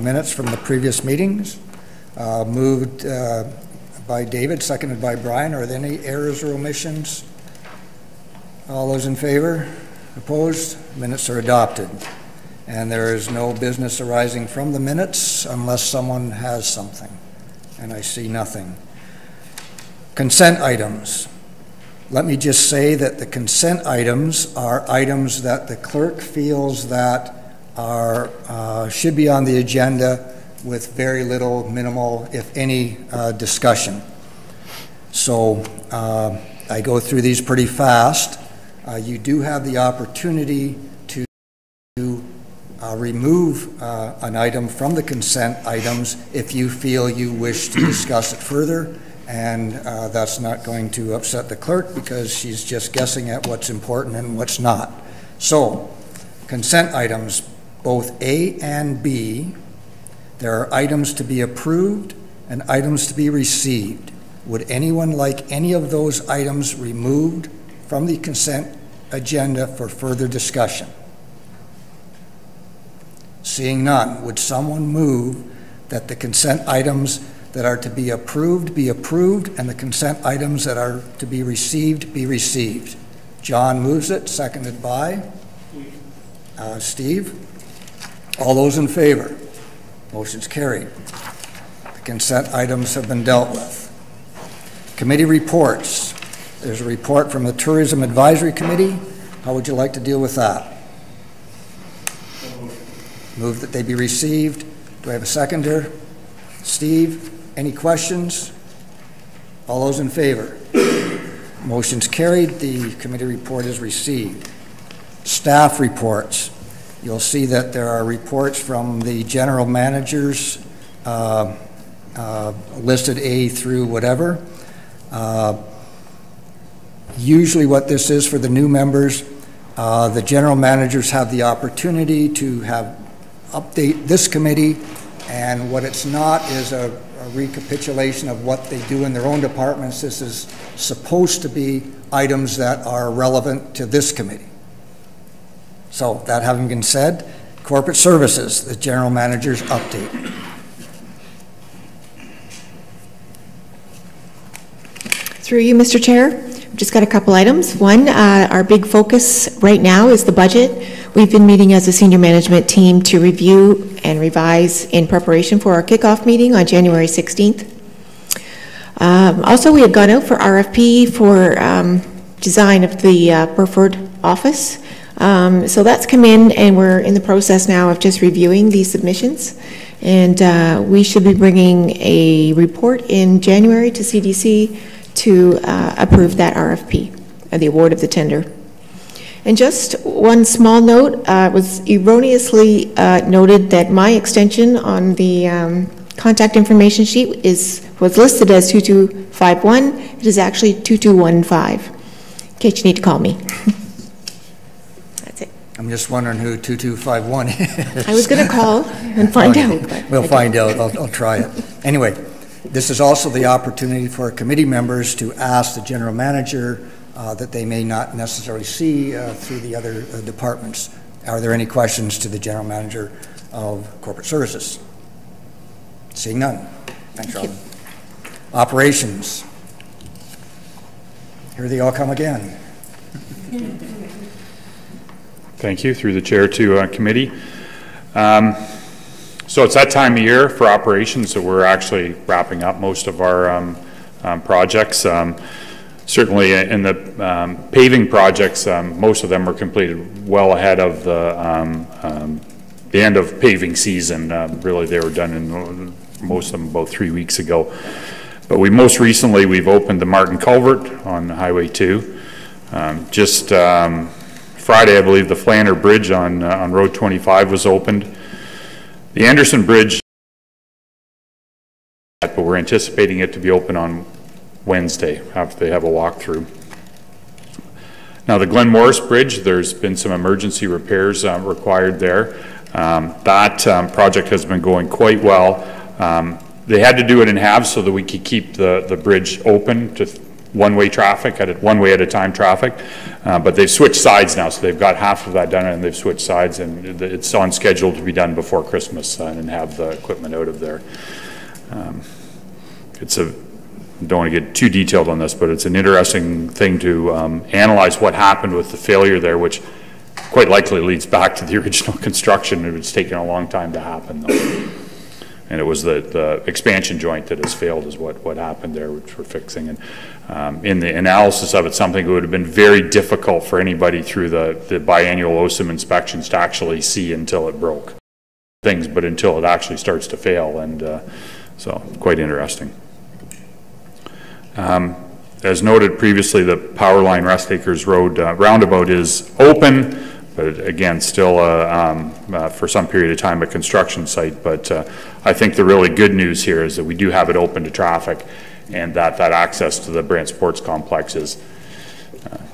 minutes from the previous meetings. Moved by David, seconded by Brian. Are there any errors or omissions? All those in favor? Opposed? Minutes are adopted. And there is no business arising from the minutes unless someone has something. And I see nothing. Consent items. Let me just say that the consent items are items that the clerk feels that are should be on the agenda with very little, minimal, if any, discussion. So I go through these pretty fast. You do have the opportunity to remove an item from the consent items if you feel you wish to discuss it further, and that's not going to upset the clerk because she's just guessing at what's important and what's not. So, consent items, both A and B, there are items to be approved and items to be received. Would anyone like any of those items removed from the consent agenda for further discussion? Seeing none, would someone move that the consent items that are to be approved and the consent items that are to be received? John moves it, seconded by Steve. All those in favor? Motion's carried. The consent items have been dealt with. Committee reports. There's a report from the Tourism Advisory Committee. How would you like to deal with that? Move that they be received. Do I have a seconder? Steve, any questions? All those in favor? Motion's carried. The committee report is received. Staff reports. You'll see that there are reports from the general managers listed A through whatever. Usually what this is for the new members, the general managers have the opportunity to update this committee, and what it's not is a recapitulation of what they do in their own departments. This is supposed to be items that are relevant to this committee. So that having been said, corporate services, the general manager's update. Through you, Mr. Chair, we've just got a couple items. One, our big focus right now is the budget. We've been meeting as a senior management team to review and revise in preparation for our kickoff meeting on January 16th. Also, we had gone out for RFP for design of the Burford office. So that's come in, and we're in the process now of just reviewing these submissions. And we should be bringing a report in January to CDC to approve that RFP, the award of the tender. And just one small note, it was erroneously noted that my extension on the contact information sheet was listed as 2251. It is actually 2215, in case you need to call me. That's it. I'm just wondering who 2251 is. I was going to call and find out. We'll find out. I'll try it. Anyway, this is also the opportunity for committee members to ask the general manager that they may not necessarily see through the other departments. Are there any questions to the general manager of corporate services? Seeing none. Thanks, Robin. Operations. Here they all come again. Thank you. Through the chair to committee. So it's that time of year for operations, so we're actually wrapping up most of our projects. Certainly in the paving projects, most of them were completed well ahead of the end of paving season. Really, they were done in most of them about 3 weeks ago. But we've opened the Martin Culvert on Highway 2. Just Friday, I believe, the Flanner Bridge on Road 25 was opened. The Anderson Bridge, but we're anticipating it to be open on Wednesday after they have a walkthrough. Now the Glen Morris Bridge, there's been some emergency repairs required there. That project has been going quite well. They had to do it in halves so that we could keep the bridge open one-way traffic, one-way at a time traffic, but they've switched sides now, so they've got half of that done, and they've switched sides, and it's on schedule to be done before Christmas and have the equipment out of there. Don't want to get too detailed on this, but it's an interesting thing to analyze what happened with the failure there, which quite likely leads back to the original construction. It's taken a long time to happen, though. And it was the expansion joint that has failed is what happened there, which we're fixing. And in the analysis of it, something that would have been very difficult for anybody through the biannual OSIM inspections to actually see until it broke things, but until it actually starts to fail. And so quite interesting. As noted previously, the Powerline Rest Acres Road roundabout is open, but again, still for some period of time a construction site. But I think the really good news here is that we do have it open to traffic, and that access to the Brant Sports Complex is,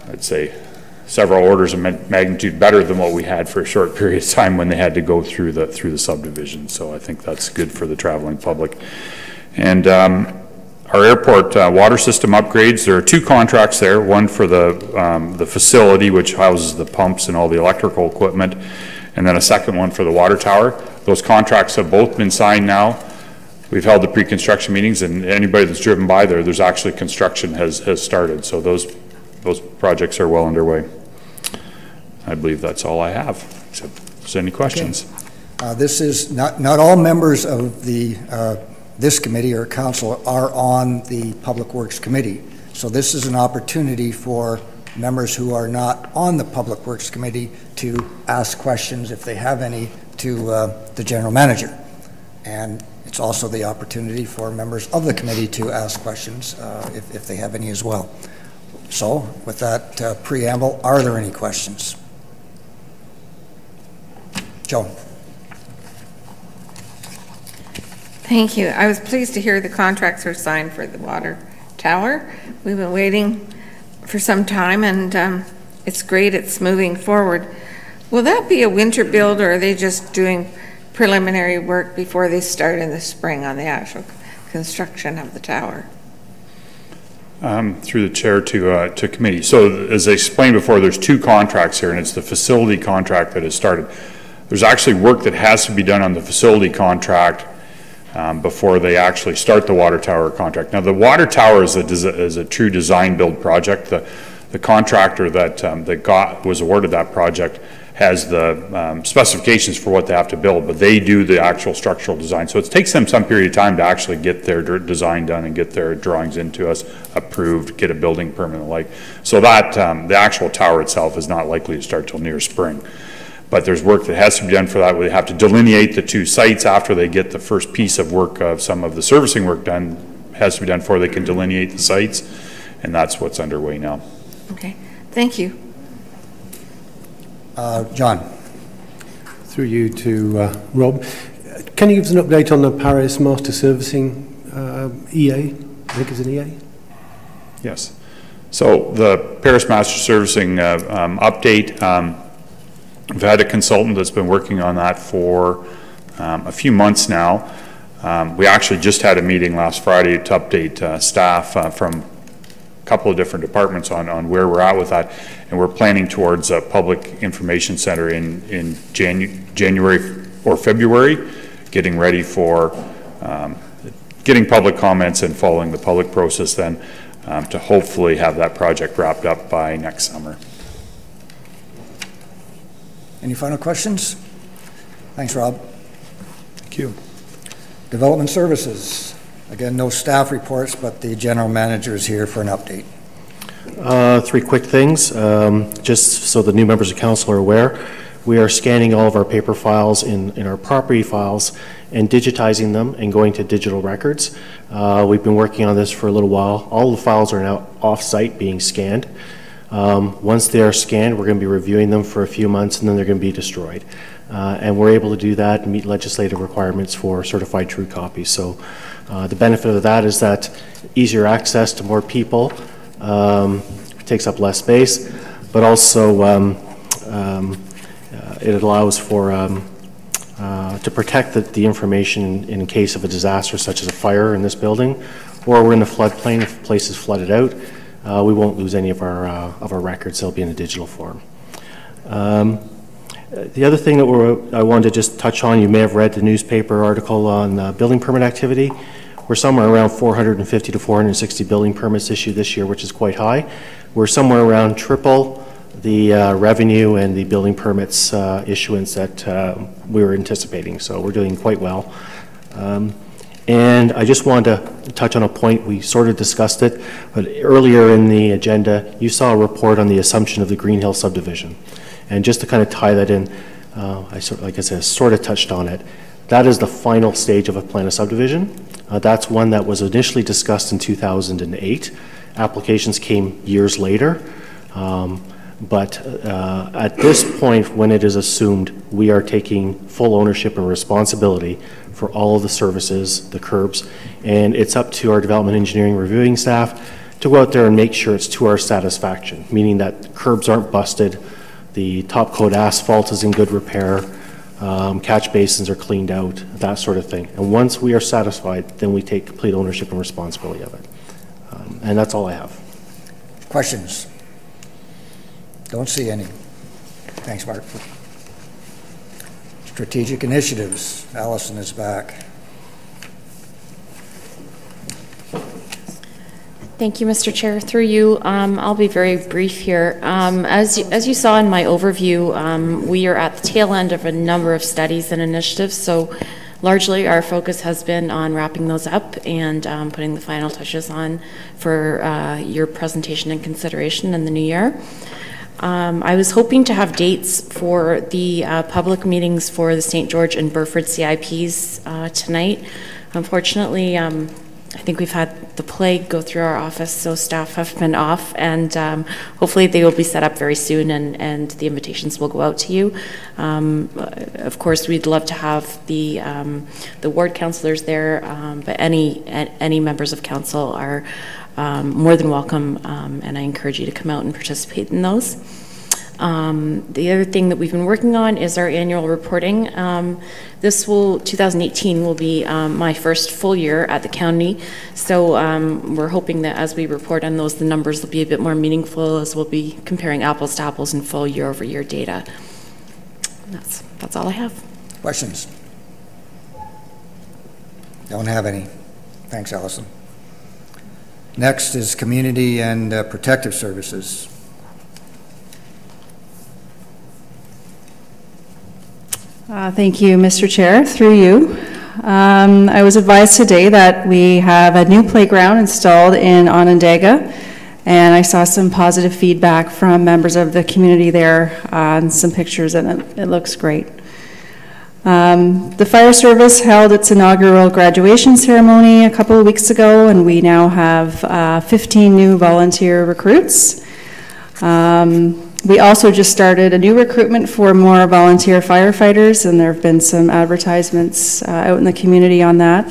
I'd say, several orders of magnitude better than what we had for a short period of time when they had to go through the subdivision. So I think that's good for the traveling public. And our airport water system upgrades, there are two contracts there, one for the facility, which houses the pumps and all the electrical equipment, and then a second one for the water tower. Those contracts have both been signed now. We've held the pre-construction meetings, and anybody that's driven by there's actually construction has started. So those projects are well underway. I believe that's all I have. So, if there's any questions? Okay. This is not all members of the this committee or council are on the Public Works Committee. So this is an opportunity for members who are not on the Public Works Committee to ask questions, if they have any, to the General Manager. And it's also the opportunity for members of the committee to ask questions if they have any as well. So with that preamble, are there any questions? Joan. Thank you. I was pleased to hear the contracts were signed for the water tower. We've been waiting for some time, and it's great it's moving forward. Will that be a winter build, or are they just doing preliminary work before they start in the spring on the actual construction of the tower? Through the chair to committee. So as I explained before, there's two contracts here, and it's the facility contract that has started. There's actually work that has to be done on the facility contract before they actually start the water tower contract. Now, the water tower is a true design build project. The contractor that was awarded that project has the specifications for what they have to build, but they do the actual structural design. So it takes them some period of time to actually get their design done and get their drawings into us, approved, get a building permit and the like. So that the actual tower itself is not likely to start till near spring. But there's work that has to be done for that. We have to delineate the two sites after they get the first piece of work of some of the servicing work done. Has to be done before they can delineate the sites, and that's what's underway now. Okay, thank you. John. Through you to Rob. Can you give us an update on the Paris Master Servicing EA? I think it's an EA? Yes. So the Paris Master Servicing update, we've had a consultant that's been working on that for a few months now. We actually just had a meeting last Friday to update staff from a couple of different departments on where we're at with that, and we're planning towards a public information center in January or February, getting ready for getting public comments and following the public process then to hopefully have that project wrapped up by next summer. Any final questions? Thanks, Rob. Thank you. Development Services. Again, no staff reports, but the General Manager is here for an update. Three quick things, just so the new members of council are aware. We are scanning all of our paper files in our property files and digitizing them and going to digital records. We've been working on this for a little while. All the files are now off-site being scanned. Once they are scanned, we're going to be reviewing them for a few months, and then they're going to be destroyed. And we're able to do that and meet legislative requirements for certified true copies. So the benefit of that is that easier access to more people, takes up less space, but also it allows for to protect the information in case of a disaster such as a fire in this building, or we're in the floodplain if the place is flooded out. we won't lose any of our records. They'll be in a digital form. The other thing that I wanted to just touch on, you may have read the newspaper article on building permit activity. We're somewhere around 450 to 460 building permits issued this year, which is quite high. We're somewhere around triple the revenue and the building permits issuance that we were anticipating, so we're doing quite well. And I just wanted to touch on a point, we sort of discussed it, but earlier in the agenda, you saw a report on the assumption of the Green Hill subdivision. And just to kind of tie that in, like I said, sort of touched on it. That is the final stage of a plan of subdivision. That's one that was initially discussed in 2008. Applications came years later. But at this point, when it is assumed, we are taking full ownership and responsibility for all of the services, the curbs, and it's up to our development engineering reviewing staff to go out there and make sure it's to our satisfaction, meaning that curbs aren't busted, the top coat asphalt is in good repair, catch basins are cleaned out, that sort of thing. And once we are satisfied, then we take complete ownership and responsibility of it. And that's all I have. Questions? Don't see any. Thanks, Mark. Strategic initiatives. Allison is back. Thank you, Mr. Chair. Through you, I'll be very brief here. As you saw in my overview, we are at the tail end of a number of studies and initiatives, so largely our focus has been on wrapping those up and putting the final touches on for your presentation and consideration in the new year. I was hoping to have dates for the public meetings for the St. George and Burford CIPs tonight. Unfortunately, I think we've had the plague go through our office, so staff have been off, and hopefully they will be set up very soon, and the invitations will go out to you. Of course, we'd love to have the ward councillors there, but any members of council are more than welcome, and I encourage you to come out and participate in those. The other thing that we've been working on is our annual reporting. 2018 will be my first full year at the county, so we're hoping that as we report on those, the numbers will be a bit more meaningful, as we'll be comparing apples to apples and full year-over-year data. That's all I have. Questions? Don't have any. Thanks, Allison. Next is Community and Protective Services. Thank you, Mr. Chair. Through you, I was advised today that we have a new playground installed in Onondaga, and I saw some positive feedback from members of the community there on some pictures, and it looks great. The fire service held its inaugural graduation ceremony a couple of weeks ago, and we now have 15 new volunteer recruits. We also just started a new recruitment for more volunteer firefighters, and there have been some advertisements out in the community on that.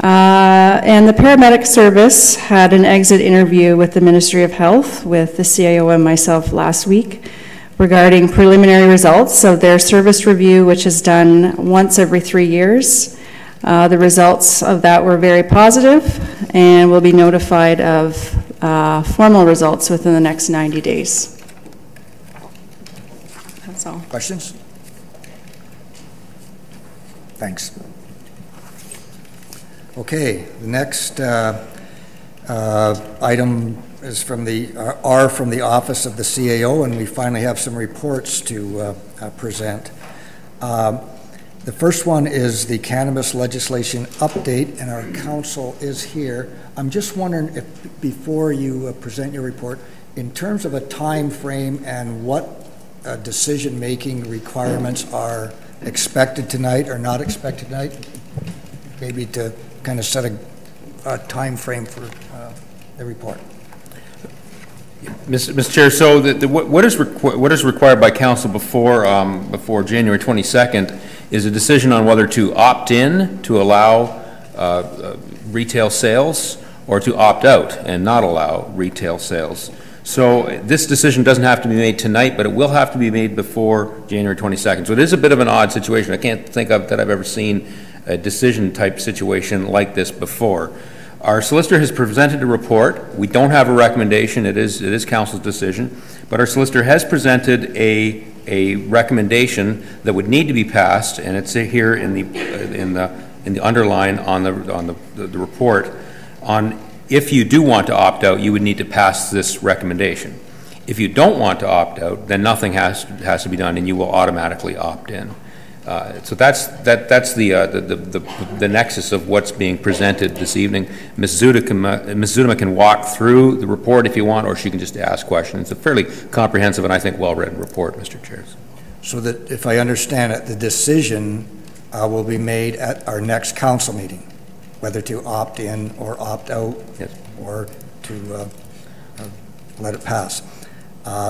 And the paramedic service had an exit interview with the Ministry of Health with the CAO and myself last week regarding preliminary results of their service review, which is done once every 3 years. The results of that were very positive, and we'll be notified of formal results within the next 90 days. That's all. Questions? Thanks. Okay, the next item is from the Office of the CAO, and we finally have some reports to present. The first one is the cannabis legislation update, and our council is here. I'm just wondering if, before you present your report, in terms of a time frame and what decision-making requirements are expected tonight or not expected tonight, maybe to kind of set a time frame for the report. Mr. Chair, so what is required by council before January 22nd is a decision on whether to opt in to allow retail sales or to opt out and not allow retail sales. So this decision doesn't have to be made tonight, but it will have to be made before January 22nd. So it is a bit of an odd situation. I can't think of that I've ever seen a decision type situation like this before. Our solicitor has presented a report. We don't have a recommendation. It is council's decision. But our solicitor has presented a recommendation that would need to be passed, and it's here in the underline on the report. On if you do want to opt out, you would need to pass this recommendation. If you don't want to opt out, then nothing has to be done, and you will automatically opt in. So that's the nexus of what's being presented this evening. Ms. Zudema can walk through the report if you want, or she can just ask questions. It's a fairly comprehensive and I think well-written report, Mr. Chair. So that, if I understand it, the decision will be made at our next council meeting, whether to opt in or opt out, yes, or to let it pass.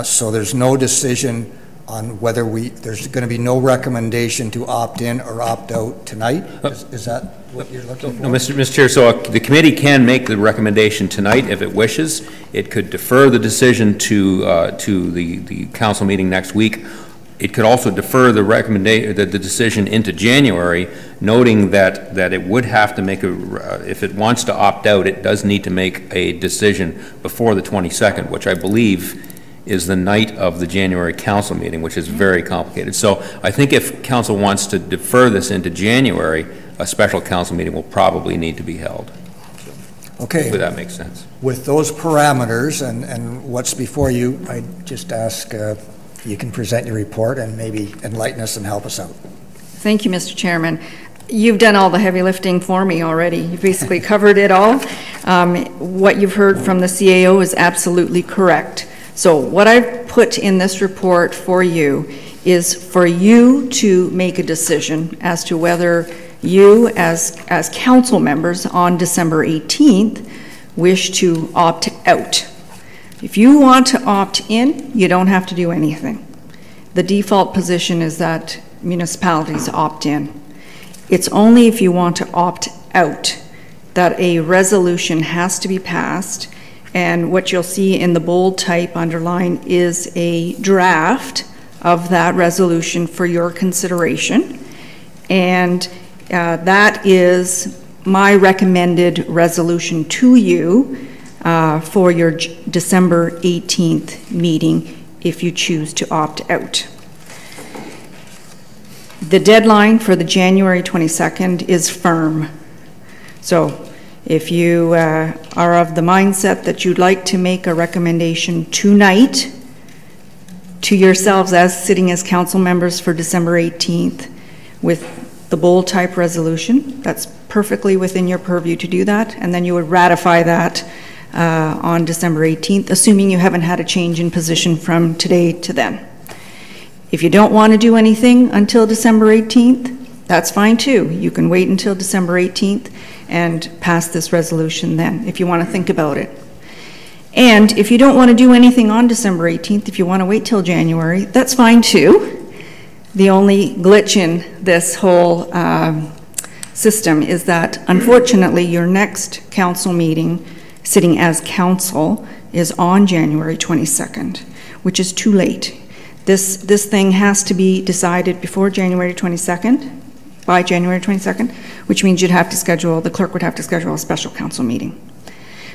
So there's no decision on whether there's going to be no recommendation to opt in or opt out tonight? Is that what you're looking for? No, Mr. Chair, so the committee can make the recommendation tonight if it wishes. It could defer the decision to the council meeting next week. It could also defer the decision into January, noting that it would have to make if it wants to opt out, it does need to make a decision before the 22nd, which I believe is the night of the January council meeting, which is very complicated. So I think if council wants to defer this into January, a special council meeting will probably need to be held. Okay. Hopefully that makes sense. With those parameters and what's before you, I just ask you can present your report and maybe enlighten us and help us out. Thank you, Mr. Chairman. You've done all the heavy lifting for me already. You basically covered it all. What you've heard from the CAO is absolutely correct. So what I've put in this report for you is for you to make a decision as to whether you as council members on December 18th wish to opt out. If you want to opt in, you don't have to do anything. The default position is that municipalities opt in. It's only if you want to opt out that a resolution has to be passed. And what you'll see in the bold type underline is a draft of that resolution for your consideration. And that is my recommended resolution to you for your December 18th meeting if you choose to opt out. The deadline for the January 22nd is firm. So if you are of the mindset that you'd like to make a recommendation tonight to yourselves as sitting as council members for December 18th with the bold type resolution, that's perfectly within your purview to do that, and then you would ratify that on December 18th, assuming you haven't had a change in position from today to then. If you don't want to do anything until December 18th, that's fine too. You can wait until December 18th and pass this resolution then, if you want to think about it. And if you don't want to do anything on December 18th, if you want to wait till January, that's fine too. The only glitch in this whole system is that, unfortunately, your next council meeting, sitting as council, is on January 22nd, which is too late. This thing has to be decided before January 22nd, by January 22nd, which means the clerk would have to schedule a special council meeting.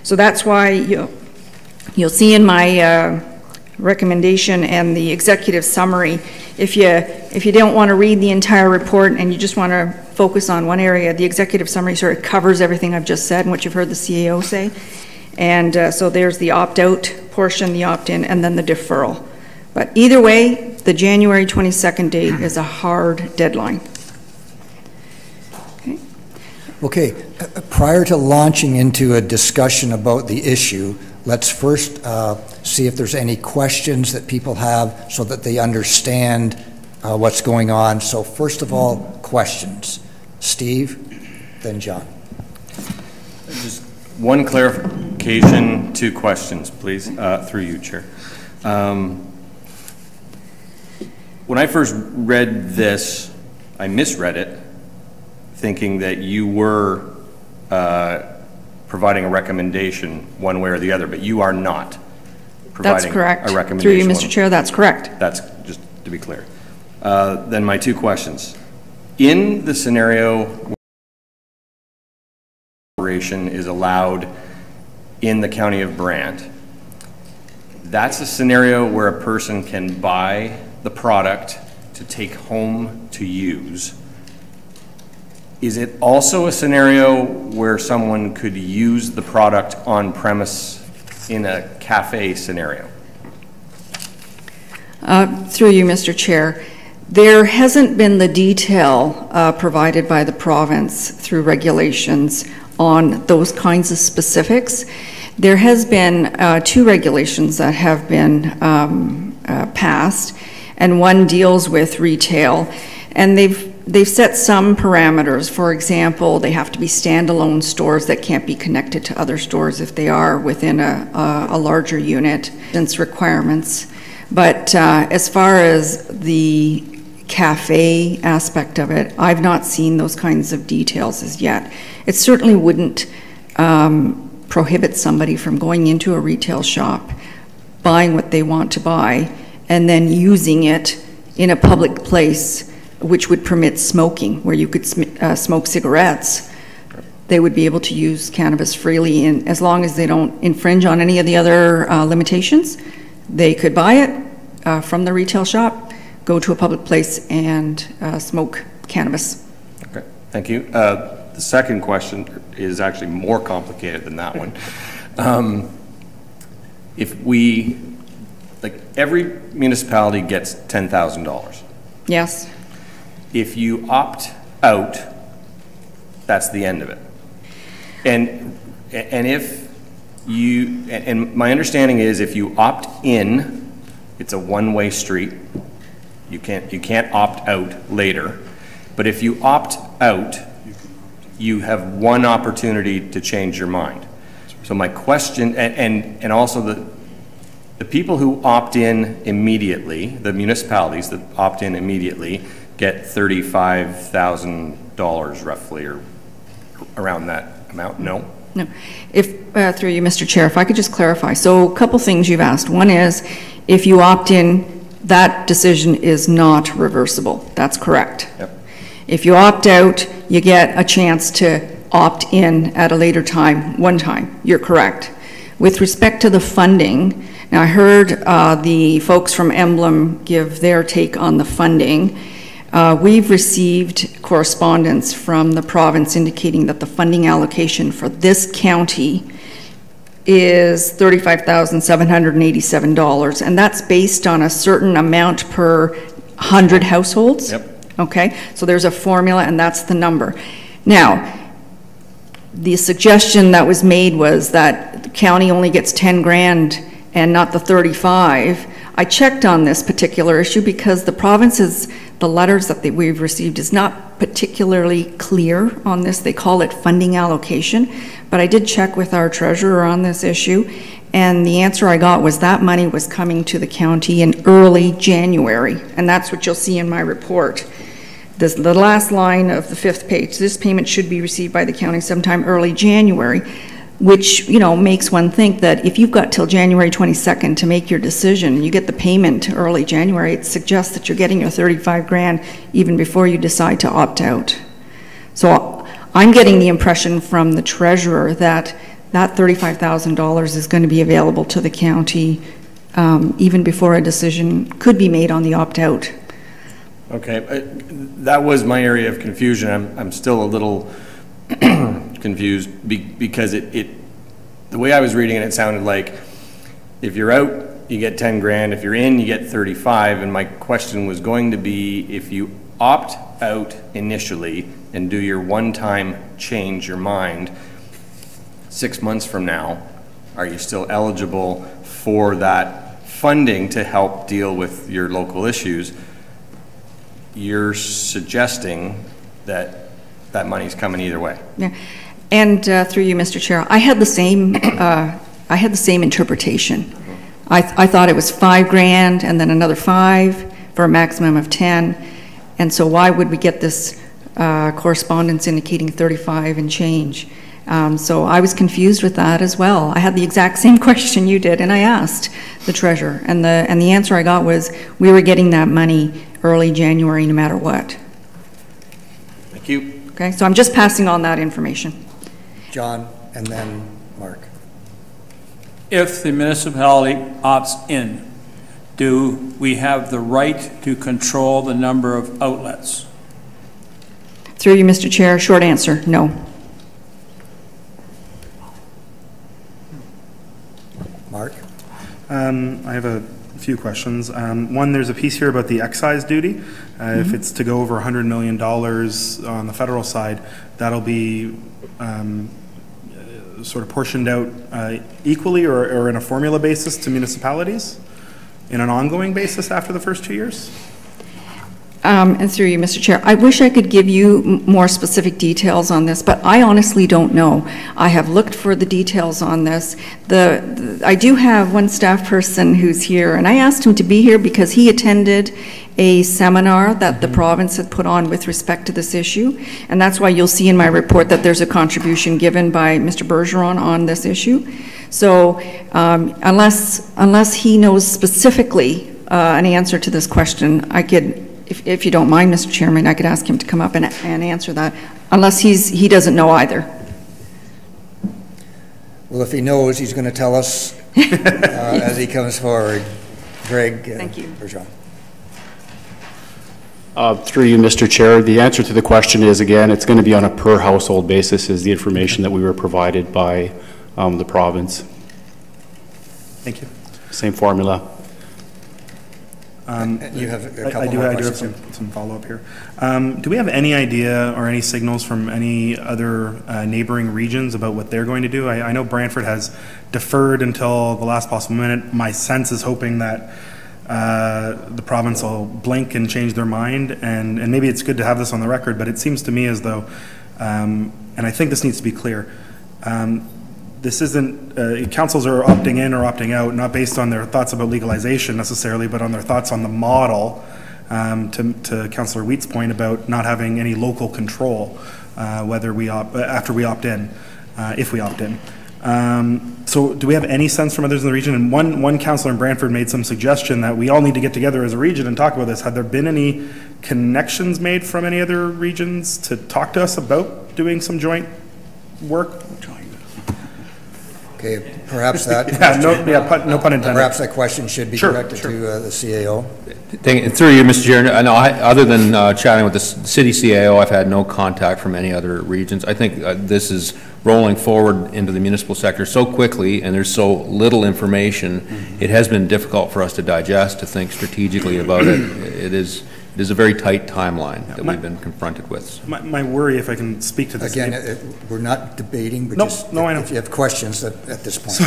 So that's why you'll see in my recommendation and the executive summary, if you don't want to read the entire report and you just want to focus on one area, the executive summary sort of covers everything I've just said and what you've heard the CAO say. And so there's the opt-out portion, the opt-in, and then the deferral. But either way, the January 22nd date is a hard deadline. Okay, prior to launching into a discussion about the issue, let's first see if there's any questions that people have so that they understand what's going on. So first of all, questions. Steve, then John. Just one clarification, two questions, please, through you, Chair. When I first read this, I misread it, thinking that you were providing a recommendation one way or the other, but you are not providing That's correct. a recommendation. Through you, Mr. Chair, that's correct. That's just to be clear. Then my two questions. In the scenario operation is allowed in the county of Brant. That's a scenario where a person can buy the product to take home to use. Is it also a scenario where someone could use the product on premise in a cafe scenario? Through you, Mr. Chair, there hasn't been the detail provided by the province through regulations on those kinds of specifics. There has been 2 regulations that have been passed, and one deals with retail, and they've set some parameters. For example, they have to be standalone stores that can't be connected to other stores if they are within a larger unit, since requirements. But as far as the cafe aspect of it, I've not seen those kinds of details as yet. It certainly wouldn't prohibit somebody from going into a retail shop, buying what they want to buy, and then using it in a public place which would permit smoking, where you could smoke cigarettes. They would be able to use cannabis freely, and as long as they don't infringe on any of the other limitations, they could buy it from the retail shop, go to a public place, and smoke cannabis. Okay, thank you. The second question is actually more complicated than that one. If we, like, every municipality gets $10,000. Yes. If you opt out, that's the end of it. And if you, and my understanding is if you opt in, it's a one-way street. You can't opt out later. But if you opt out, you have one opportunity to change your mind. So my question, and also the people who opt in immediately, the municipalities that opt in immediately, get $35,000 roughly, or around that amount. No? No. If, through you, Mr. Chair, if I could just clarify. So a couple things you've asked. One is, if you opt in, that decision is not reversible. That's correct. Yep. If you opt out, you get a chance to opt in at a later time, one time. You're correct. With respect to the funding, now I heard the folks from Emblem give their take on the funding. We've received correspondence from the province indicating that the funding allocation for this county is $35,787, and that's based on a certain amount per 100 households. Yep. Okay, so there's a formula, and that's the number. Now, the suggestion that was made was that the county only gets 10 grand and not the 35. I checked on this particular issue because the province's, the letters that we've received is not particularly clear on this. They call it funding allocation, but I did check with our treasurer on this issue, and the answer I got was that money was coming to the county in early January, and that's what you'll see in my report. The last line of the 5th page, this payment should be received by the county sometime early January, which, you know, makes one think that if you've got till January 22nd to make your decision, you get the payment early January, it suggests that you're getting your 35 grand even before you decide to opt out. So I'm getting the impression from the treasurer that that $35,000 is going to be available to the county even before a decision could be made on the opt-out. Okay, that was my area of confusion. I'm still a little confused because the way I was reading it, it sounded like if you're out, you get 10 grand. If you're in, you get 35. And my question was going to be, if you opt out initially and do your one-time change your mind, 6 months from now, are you still eligible for that funding to help deal with your local issues? You're suggesting that that money's coming either way. Yeah, and through you, Mr. Chair, I had the same interpretation. I thought it was 5 grand and then another 5 for a maximum of 10. And so why would we get this correspondence indicating 35 and change? So I was confused with that as well. I had the exact same question you did, and I asked the treasurer, and the answer I got was we were getting that money early January no matter what. Thank you. Okay, so I'm just passing on that information. John, and then Mark. If the municipality opts in, do we have the right to control the number of outlets? Through you, Mr. Chair, short answer, no. Mark? I have a few questions. One, there's a piece here about the excise duty. If it's to go over $100 million on the federal side, that'll be sort of portioned out equally or in a formula basis to municipalities in an ongoing basis after the first 2 years? And through you, Mr. Chair, I wish I could give you more specific details on this, but I honestly don't know. I have looked for the details on this. I do have one staff person who's here, and I asked him to be here because he attended a seminar that the province had put on with respect to this issue, and that's why you'll see in my report that there's a contribution given by Mr. Bergeron on this issue. So unless he knows specifically an answer to this question, I could, if you don't mind, Mr. Chairman, I could ask him to come up and answer that, unless he doesn't know either. Well, if he knows, he's going to tell us as he comes forward. Greg. Thank you. Bergeron. Through you, Mr. Chair, the answer to the question is, again, it's going to be on a per household basis, is the information that we were provided by the province. Thank you. Same formula. You have a couple I do more have questions. some follow-up here. Do we have any idea or any signals from any other neighboring regions about what they're going to do? I know Brantford has deferred until the last possible minute. My sense is hoping that the province will blink and change their mind, and maybe it's good to have this on the record, but it seems to me as though, and I think this needs to be clear, this isn't, councils are opting in or opting out, not based on their thoughts about legalization necessarily, but on their thoughts on the model, to Councillor Wheat's point about not having any local control, after we opt in, if we opt in. So do we have any sense from others in the region? And one councillor in Brantford made some suggestion that we all need to get together as a region and talk about this. Have there been any connections made from any other regions to talk to us about doing some joint work? Okay, perhaps that. No pun intended. Perhaps that question should be directed to the CAO. Through you, Mr. Chair, I know other than chatting with the city CAO, I've had no contact from any other regions. I think this is rolling forward into the municipal sector so quickly, and there's so little information, it has been difficult for us to digest, to think strategically about it. It is a very tight timeline that we've been confronted with. My worry, if I can speak to this. Again, we're not debating, but I know. If you have questions at this point. So,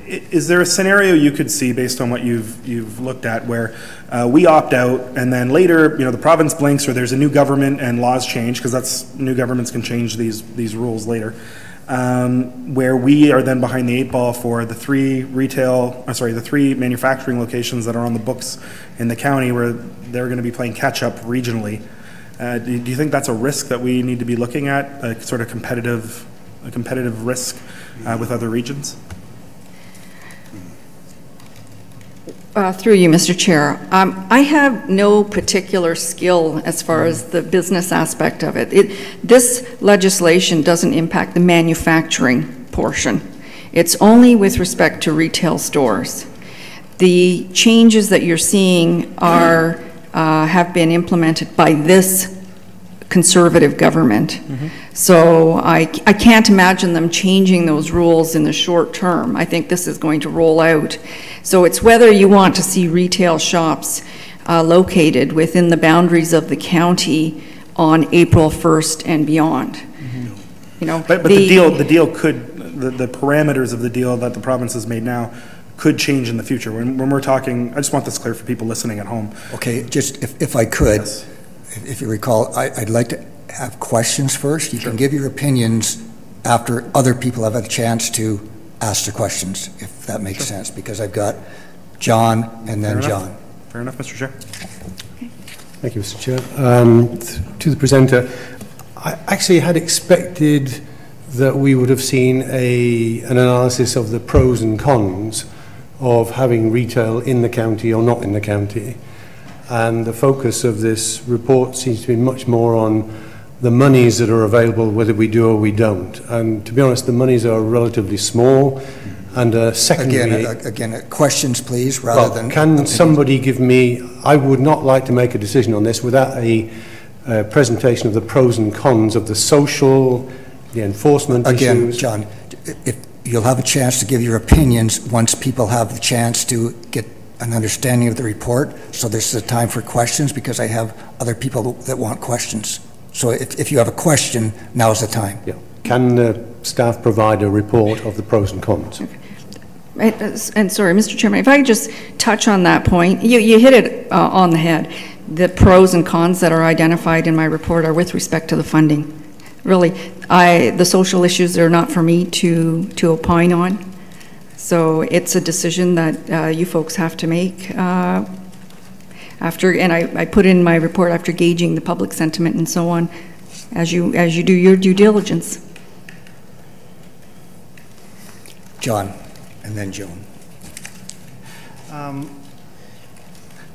is there a scenario you could see based on what you've looked at where we opt out and then later, the province blinks or there's a new government and laws change, because that's new governments can change these rules later, where we are then behind the eight ball for the three manufacturing locations that are on the books in the county, where they're going to be playing catch up regionally. Do you think that's a risk that we need to be looking at, a sort of competitive risk with other regions? Through you, Mr. Chair. I have no particular skill as far as the business aspect of it. This legislation doesn't impact the manufacturing portion. It's only with respect to retail stores. The changes that you're seeing have been implemented by this conservative government. So I can't imagine them changing those rules in the short term. I think this is going to roll out. So it's whether you want to see retail shops located within the boundaries of the county on April 1st and beyond. But the deal could, the parameters of the deal that the province has made now could change in the future. When we're talking, I just want this clear for people listening at home. Okay, just if I could, if you recall, I'd like to have questions first. You can give your opinions after other people have had a chance to ask the questions, if that makes sense, because I've got John and then John. Fair enough, Mr. Chair. Thank you, Mr. Chair. To the presenter, I actually had expected that we would have seen an analysis of the pros and cons of having retail in the county or not in the county. And the focus of this report seems to be much more on the monies that are available, whether we do or we don't. And to be honest, the monies are relatively small, and secondary... Again, questions, please, rather than... Can opinions. somebody give me... I would not like to make a decision on this without a presentation of the pros and cons of the social, the enforcement Again, issues. John, if you'll have a chance to give your opinions once people have the chance to get an understanding of the report. So this is a time for questions, because I have other people that want questions. So if you have a question, now's the time. Yeah. Can the staff provide a report of the pros and cons? And sorry, Mr. Chairman, if I could just touch on that point, you hit it on the head. The pros and cons that are identified in my report are with respect to the funding. Really, the social issues are not for me to opine on. So it's a decision that you folks have to make after, and I put in my report after gauging the public sentiment and so on, as you do your due diligence. John, and then Joan.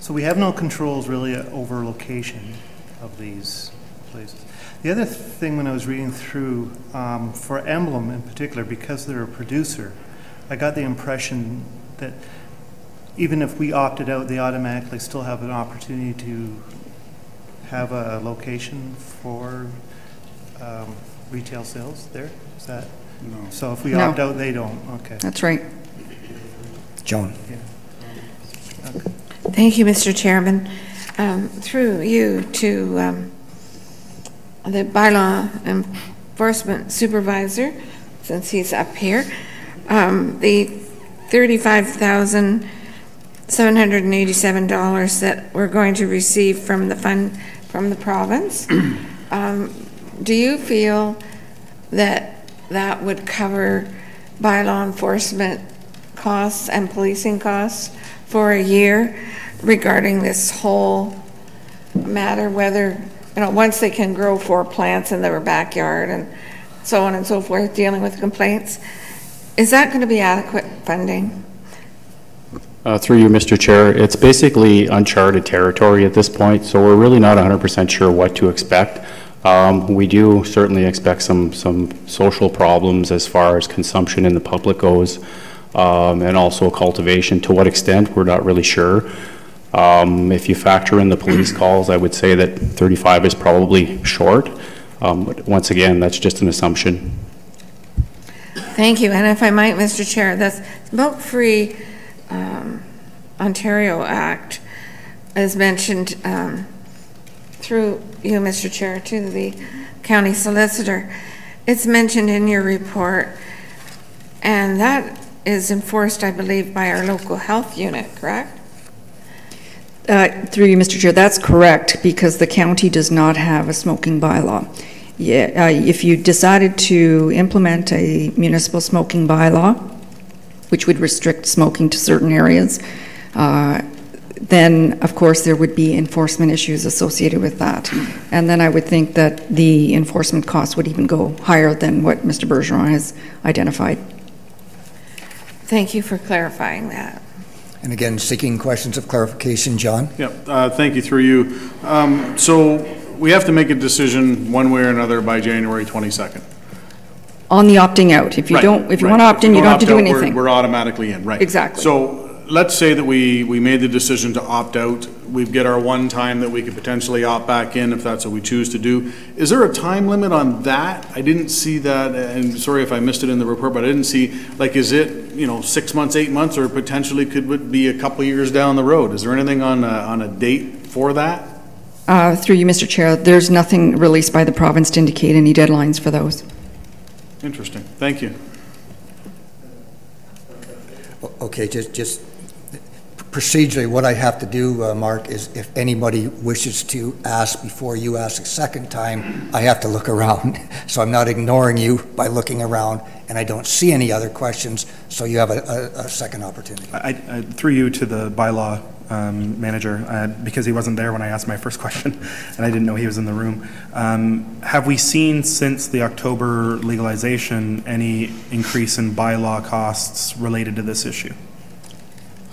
So we have no controls really over location of these places. The other thing when I was reading through, for Emblem in particular, because they're a producer, I got the impression that even if we opted out, they automatically still have an opportunity to have a location for retail sales there? Is that? No. So if we opt out, they don't? Okay. That's right. Joan. Yeah. Okay. Thank you, Mr. Chairman. Through you to the bylaw enforcement supervisor, since he's up here, the $35,787 that we're going to receive from the fund from the province, do you feel that that would cover bylaw enforcement costs and policing costs for a year regarding this whole matter, whether, once they can grow 4 plants in their backyard and so on and so forth, dealing with complaints? Is that going to be adequate funding? Through you, Mr. Chair, it's basically uncharted territory at this point, so we're really not 100% sure what to expect. We do certainly expect some social problems as far as consumption in the public goes, and also cultivation. To what extent, we're not really sure. If you factor in the police calls, I would say that 35 is probably short. But once again, that's just an assumption. Thank you. And if I might, Mr. Chair, the Smoke Free Ontario Act is mentioned through you, Mr. Chair, to the county solicitor. It's mentioned in your report, and that is enforced, I believe, by our local health unit, correct? Through you, Mr. Chair, that's correct, because the county does not have a smoking bylaw. Yeah, if you decided to implement a municipal smoking bylaw, which would restrict smoking to certain areas, then of course there would be enforcement issues associated with that. And then I would think that the enforcement costs would even go higher than what Mr. Bergeron has identified. Thank you for clarifying that. And again, seeking questions of clarification, John? Yeah, thank you, through you. So we have to make a decision one way or another by January 22nd. On the opting out. If you don't, if you want to opt in, you don't have to do anything. We're automatically in, right? Exactly. So let's say that we made the decision to opt out. We get our one time that we could potentially opt back in if that's what we choose to do. Is there a time limit on that? I didn't see that, and sorry if I missed it in the report, but I didn't see, like, is it, 6 months, 8 months, or potentially could be a couple years down the road? Is there anything on a date for that? Through you, Mr. Chair, there's nothing released by the province to indicate any deadlines for those. Interesting. Thank you. Okay, just procedurally, what I have to do, Mark, is if anybody wishes to ask before you ask a second time, I have to look around. So I'm not ignoring you by looking around, and I don't see any other questions, so you have a second opportunity. I threw you to the bylaw manager because he wasn't there when I asked my first question, and I didn't know he was in the room. Have we seen since the October legalization any increase in bylaw costs related to this issue?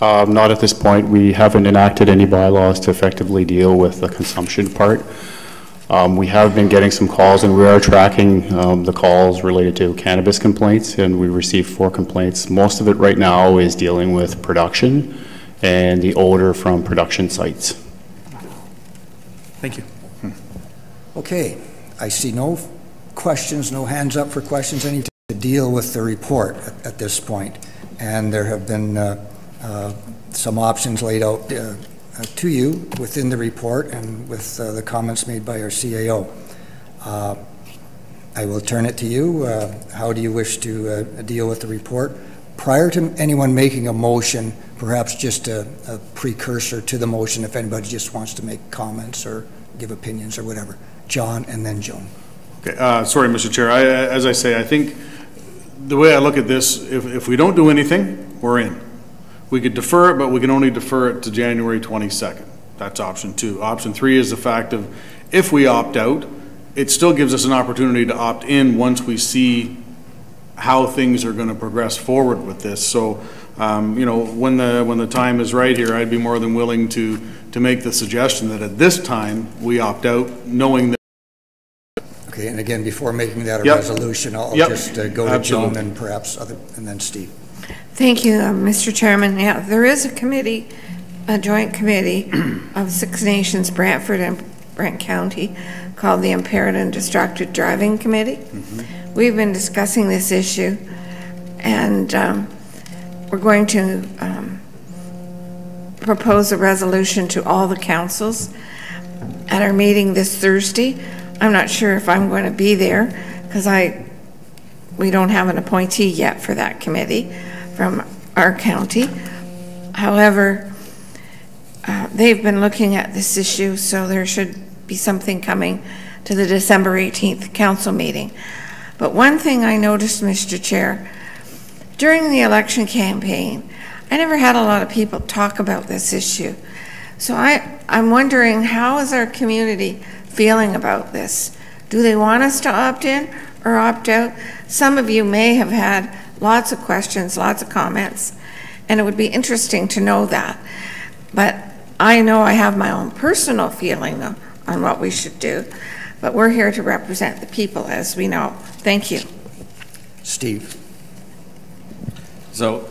Not at this point. We haven't enacted any bylaws to effectively deal with the consumption part. We have been getting some calls, and we are tracking the calls related to cannabis complaints, and we received 4 complaints. Most of it right now is dealing with production and the odor from production sites. Thank you. Okay, I see no questions, no hands up for questions, any to deal with the report at this point. And there have been some options laid out to you within the report and with the comments made by our CAO. I will turn it to you. How do you wish to deal with the report? Prior to anyone making a motion, perhaps just a precursor to the motion if anybody just wants to make comments or give opinions or whatever. John and then Joan. Okay, sorry, Mr. Chair. As I say, I think the way I look at this, if we don't do anything, we're in. We could defer it, but we can only defer it to January 22nd. That's option 2. Option 3 is the fact of if we opt out, it still gives us an opportunity to opt in once we see how things are going to progress forward with this. So, you know, when the time is right here, I'd be more than willing to make the suggestion that at this time we opt out, knowing that. Okay, and again, before making that a resolution, I'll just go to Joan and perhaps and then Steve. Thank you, Mr. Chairman. Yeah, there is a committee, a joint committee of Six Nations, Brantford and Brant County, called the Impaired and Distracted Driving Committee. Mm-hmm. We've been discussing this issue, and we're going to propose a resolution to all the councils at our meeting this Thursday. I'm not sure if I'm going to be there because we don't have an appointee yet for that committee from our county. However, they've been looking at this issue, so there should be something coming to the December 18th council meeting. But one thing I noticed, Mr. Chair, during the election campaign, I never had a lot of people talk about this issue. So I'm wondering, how is our community feeling about this? Do they want us to opt in or opt out? Some of you may have had lots of questions, lots of comments, and it would be interesting to know that. But I know I have my own personal feeling on what we should do, but we're here to represent the people, as we know. Thank you. Steve. So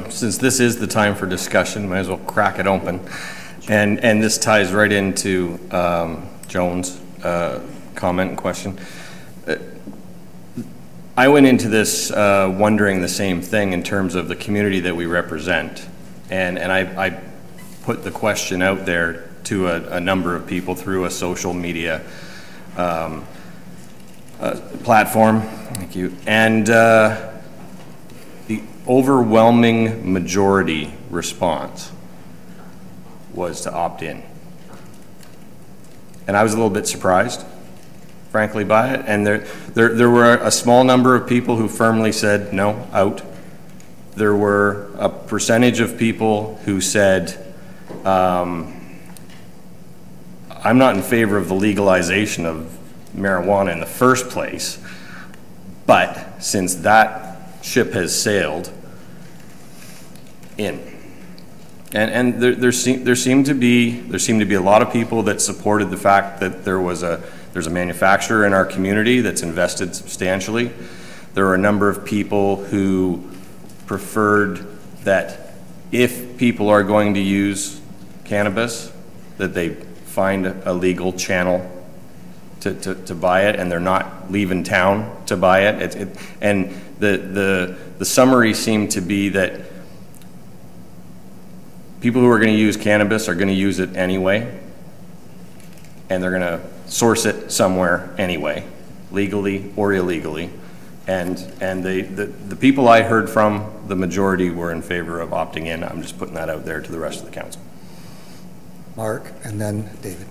since this is the time for discussion, might as well crack it open. And this ties right into Joan's comment and question. I went into this wondering the same thing in terms of the community that we represent. And I put the question out there to a number of people through a social media platform. Thank you. And the overwhelming majority response was to opt in. And I was a little bit surprised, frankly, by it. And there were a small number of people who firmly said, no, out. There were a percentage of people who said, I'm not in favor of the legalization of marijuana in the first place, but since that ship has sailed, in. And there seemed to be a lot of people that supported the fact that there's a manufacturer in our community that's invested substantially. There were a number of people who preferred that if people are going to use cannabis, that they find a legal channel to buy it, and they're not leaving town to buy it. And the summary seemed to be that people who are going to use cannabis are going to use it anyway, and they're going to source it somewhere anyway, legally or illegally. And the people I heard from, the majority were in favor of opting in. I'm just putting that out there to the rest of the council. Mark, and then David.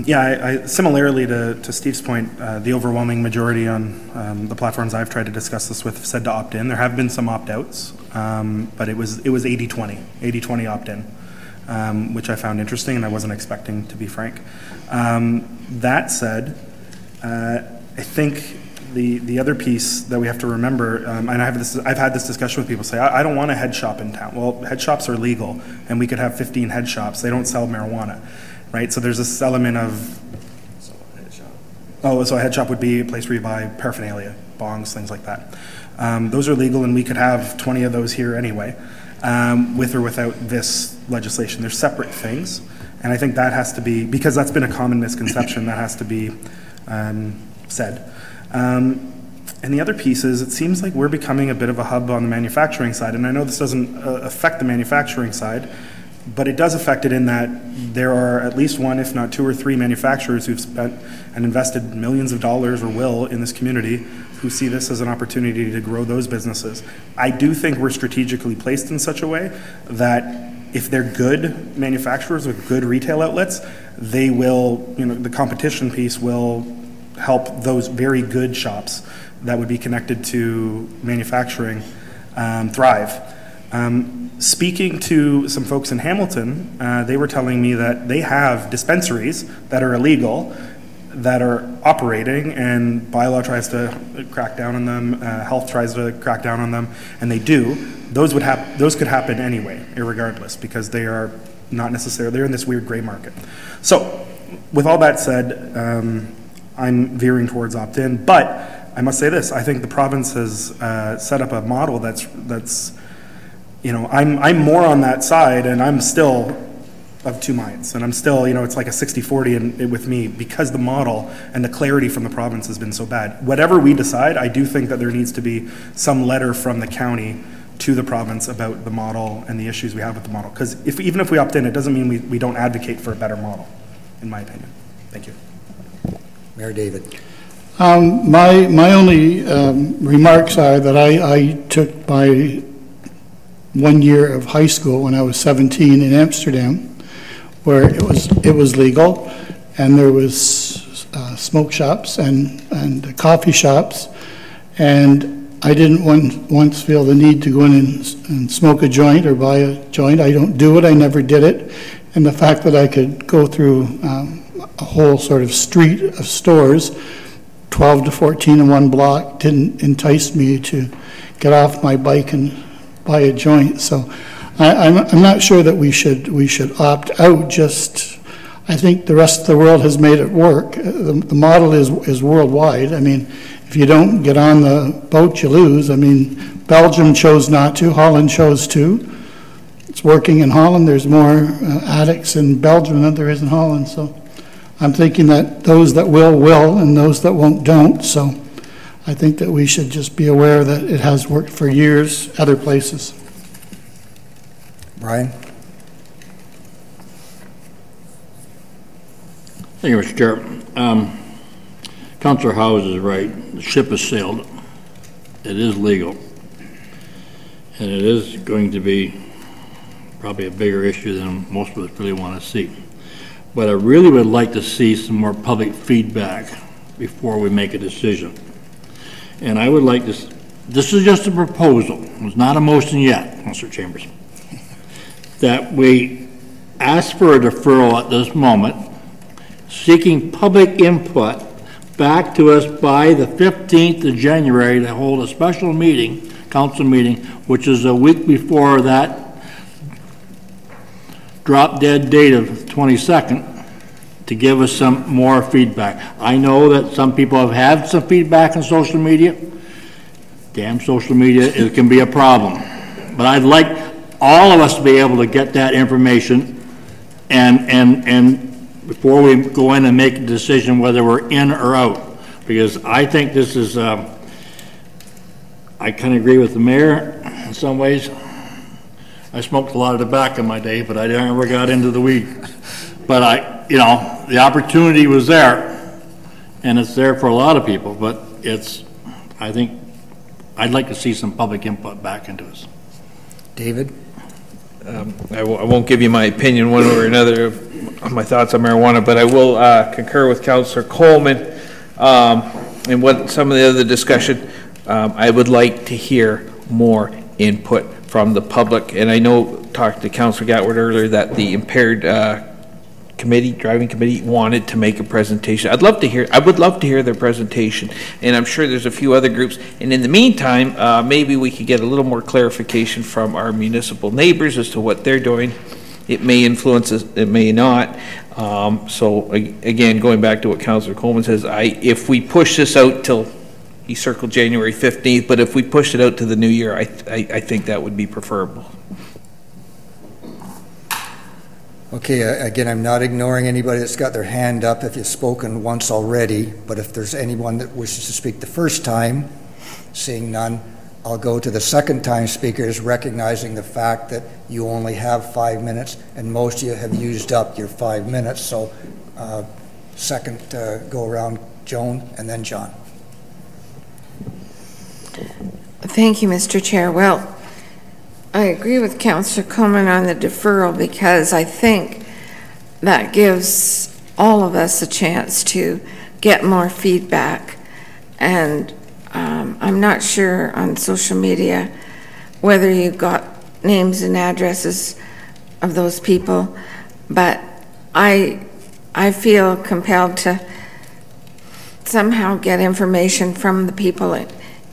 Yeah, similarly to Steve's point, the overwhelming majority on the platforms I've tried to discuss this with said to opt in. There have been some opt-outs, but it was 80-20 opt-in, which I found interesting and I wasn't expecting, to be frank. That said, I think the other piece that we have to remember, and I've had this discussion with people say, I don't want a head shop in town. Well, head shops are legal, and we could have 15 head shops. They don't sell marijuana, right? So there's this element of Oh, so a head shop would be a place where you buy paraphernalia, bongs, things like that. Those are legal, and we could have 20 of those here anyway, with or without this legislation. They're separate things, and I think that has to be, because that's been a common misconception, that has to be said. And the other piece is, it seems like we're becoming a bit of a hub on the manufacturing side, and I know this doesn't affect the manufacturing side, but it does affect it in that there are at least one, if not two or three manufacturers who've spent and invested millions of dollars, or will, in this community, who see this as an opportunity to grow those businesses. I do think we're strategically placed in such a way that if they're good manufacturers with good retail outlets, they will, the competition piece will help those very good shops that would be connected to manufacturing thrive. Speaking to some folks in Hamilton, they were telling me that they have dispensaries that are illegal, that are operating, and bylaw tries to crack down on them, health tries to crack down on them, and they do. Those could happen anyway, irregardless, because they are not necessarily, they're in this weird gray market. So, with all that said, I'm veering towards opt-in, but I must say this, I think the province has set up a model that's I'm more on that side, and I'm still of two minds, and I'm still, it's like a 60-40 with me, because the model and the clarity from the province has been so bad. Whatever we decide, I do think that there needs to be some letter from the county to the province about the model and the issues we have with the model, because even if we opt in, it doesn't mean we don't advocate for a better model, in my opinion. Thank you. Mayor David. My only remarks are that I took my 1 year of high school when I was 17 in Amsterdam, where it was legal, and there was smoke shops and coffee shops, and I didn't once feel the need to go in and smoke a joint or buy a joint. I don't do it. I never did it, and the fact that I could go through a whole sort of street of stores, 12 to 14 in one block, didn't entice me to get off my bike and buy a joint. So I'm not sure that we should opt out. Just, I think the rest of the world has made it work. The model is worldwide. I mean, if you don't get on the boat, you lose. I mean, Belgium chose not to. Holland chose to. It's working in Holland. There's more addicts in Belgium than there is in Holland. So I'm thinking that those that will, and those that won't, don't. So I think that we should just be aware that it has worked for years other places. Brian? Thank you, Mr. Chair. Councillor Howes is right. The ship has sailed. It is legal. And it is going to be probably a bigger issue than most of us really want to see. But I really would like to see some more public feedback before we make a decision. And I would like this is just a proposal, it's not a motion yet, Mr. Chambers, that we ask for a deferral at this moment, seeking public input back to us by the 15th of January to hold a special meeting, council meeting, which is a week before that drop dead date of 22nd, to give us some more feedback. I know that some people have had some feedback on social media. Damn social media, it can be a problem. But I'd like all of us to be able to get that information and before we go in and make a decision whether we're in or out. Because I think this is, I kind of agree with the mayor in some ways. I smoked a lot of tobacco in my day, but I never got into the weed. But the opportunity was there, and it's there for a lot of people, but I think, I'd like to see some public input back into us. David? I won't give you my opinion one way or another of my thoughts on marijuana, but I will concur with Councillor Coleman and what some of the other discussion. I would like to hear more input from the public, and I know, talked to Councillor Gatwood earlier, that the impaired driving committee wanted to make a presentation. I would love to hear their presentation, and I'm sure there's a few other groups. And in the meantime, maybe we could get a little more clarification from our municipal neighbors as to what they're doing. It may influence us, it may not. So again, going back to what Councillor Coleman says, if we push this out till, he circled January 15th, but if we pushed it out to the new year, I think that would be preferable. Okay, again, I'm not ignoring anybody that's got their hand up if you've spoken once already, but if there's anyone that wishes to speak the first time, seeing none, I'll go to the second time speakers, recognizing the fact that you only have 5 minutes, and most of you have used up your 5 minutes. So second go around, Joan, and then John. Thank you, Mr. Chair. Well, I agree with Councillor Coleman on the deferral because I think that gives all of us a chance to get more feedback. And I'm not sure on social media whether you got names and addresses of those people, but I feel compelled to somehow get information from the people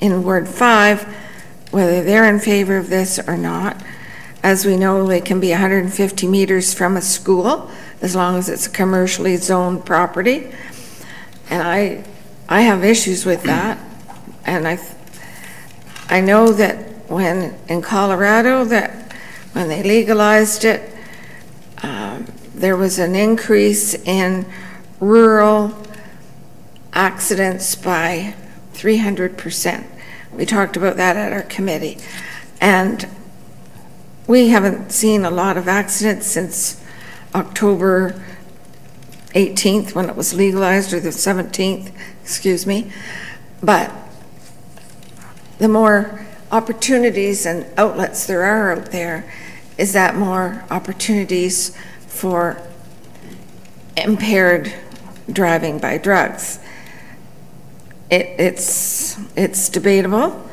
in Ward 5, whether they're in favor of this or not. As we know, they can be 150 meters from a school as long as it's a commercially zoned property. And I have issues with that. And I know that when in Colorado, that when they legalized it, there was an increase in rural accidents by 300%. We talked about that at our committee. And we haven't seen a lot of accidents since October 18th when it was legalized, or the 17th, excuse me. But the more opportunities and outlets there are out there, is that more opportunities for impaired driving by drugs. It's debatable,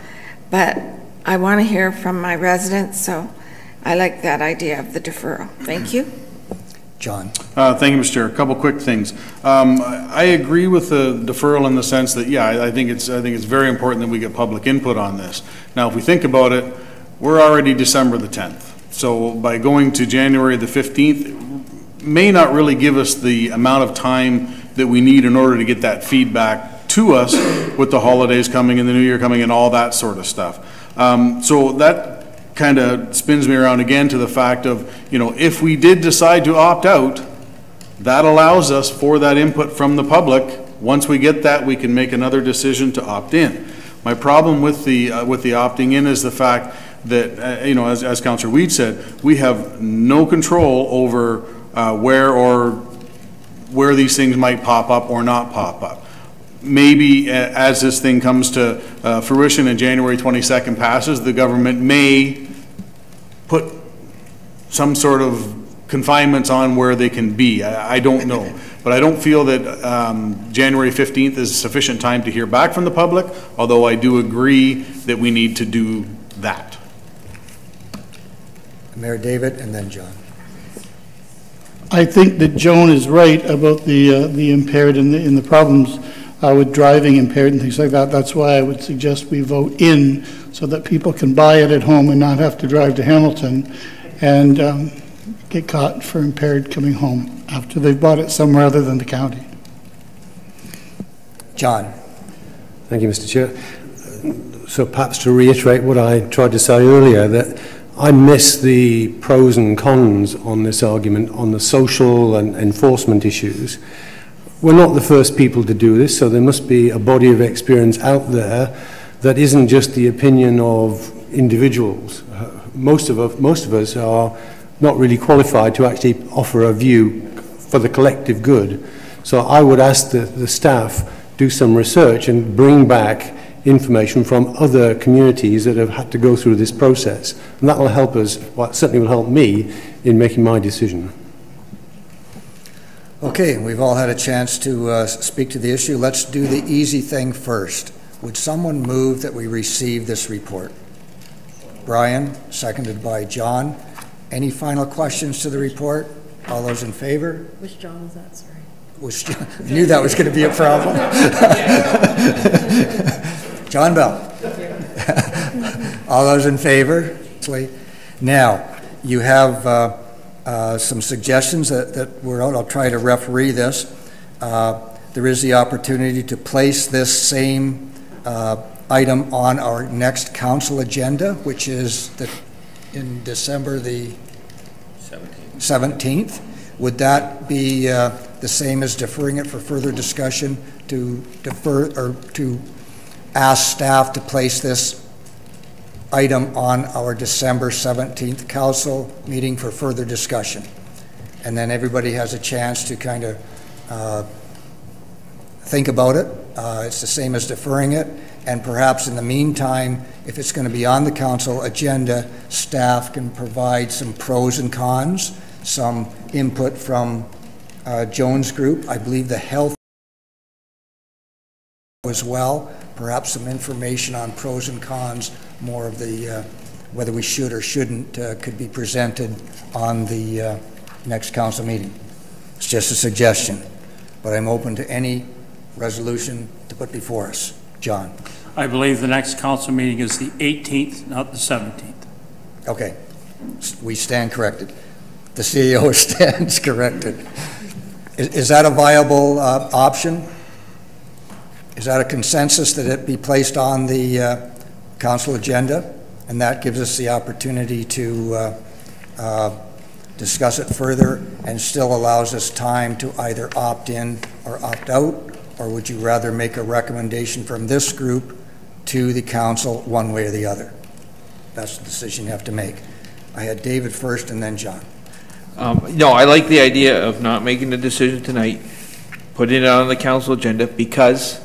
but I want to hear from my residents, so I like that idea of the deferral. Thank you. John. Thank you, Mr. Chair. A couple quick things. I agree with the deferral in the sense that, yeah, I think it's very important that we get public input on this. Now, if we think about it, we're already December the 10th. So by going to January the 15th, may not really give us the amount of time that we need in order to get that feedback to us with the holidays coming and the new year coming and all that sort of stuff. So that kind of spins me around again to the fact of, if we did decide to opt out, that allows us for that input from the public. Once we get that, we can make another decision to opt in. My problem with the opting in is the fact that, as Councillor Weed said, we have no control over where these things might pop up or not pop up. Maybe as this thing comes to fruition and January 22nd passes, the government may put some sort of confinements on where they can be. I don't know. But I don't feel that January 15th is sufficient time to hear back from the public, although I do agree that we need to do that. Mayor David, and then John. I think that Joan is right about the impaired and the problems with driving impaired and things like that. That's why I would suggest we vote in so that people can buy it at home and not have to drive to Hamilton and get caught for impaired coming home after they've bought it somewhere other than the county. John. Thank you, Mr. Chair. So perhaps to reiterate what I tried to say earlier, that I miss the pros and cons on this argument on the social and enforcement issues. We're not the first people to do this, so there must be a body of experience out there that isn't just the opinion of individuals. Most of us are not really qualified to actually offer a view for the collective good. So I would ask the staff do some research and bring back information from other communities that have had to go through this process. And that will help us, well, it certainly will help me in making my decision. Okay, we've all had a chance to speak to the issue. Let's do the easy thing first. Would someone move that we receive this report? Brian, seconded by John. Any final questions to the report? All those in favor? Which John was that? Sorry. I knew that was going to be a problem. John Bell. All those in favor? Now, you have some suggestions that were out. I'll try to referee this. There is the opportunity to place this same item on our next council agenda, which is in December the 17th. Would that be the same as deferring it for further discussion, to defer or to ask staff to place this item on our December 17th council meeting for further discussion? And then everybody has a chance to kind of think about it. It's the same as deferring it. And perhaps in the meantime, if it's going to be on the council agenda, staff can provide some pros and cons, some input from Jones Group. I believe the health as well, perhaps some information on pros and cons, more of the whether we should or shouldn't could be presented on the next council meeting. It's just a suggestion, but I'm open to any resolution to put before us. John. I believe the next council meeting is the 18th, not the 17th. Okay. We stand corrected. The CEO stands corrected. Is that a viable option? Is that a consensus that it be placed on the council agenda? And that gives us the opportunity to discuss it further and still allows us time to either opt in or opt out? Or would you rather make a recommendation from this group to the council one way or the other? That's the decision you have to make. I had David first and then John. No, I like the idea of not making the decision tonight, putting it on the council agenda, because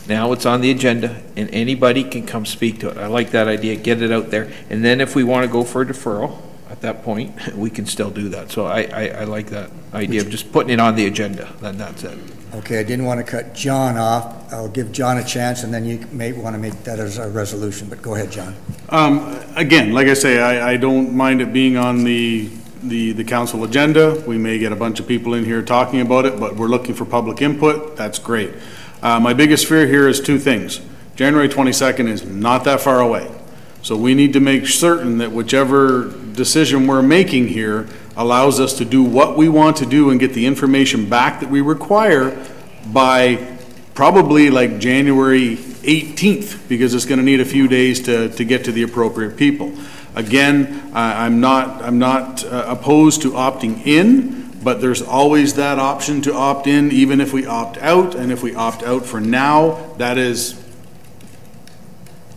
now it's on the agenda and anybody can come speak to it. I like that idea, get it out there. And then if we want to go for a deferral at that point, we can still do that. So I like that idea of just putting it on the agenda, then that's it. Okay, I didn't want to cut John off. I'll give John a chance, and then you may want to make that as a resolution, but go ahead, John. Again, like I say, I don't mind it being on the council agenda. We may get a bunch of people in here talking about it, but we're looking for public input. That's great. My biggest fear here is two things. January 22nd is not that far away. So we need to make certain that whichever decision we're making here allows us to do what we want to do and get the information back that we require by probably like January 18th, because it's going to need a few days to get to the appropriate people. Again, I'm not opposed to opting in, but there's always that option to opt in even if we opt out. And if we opt out for now, that is,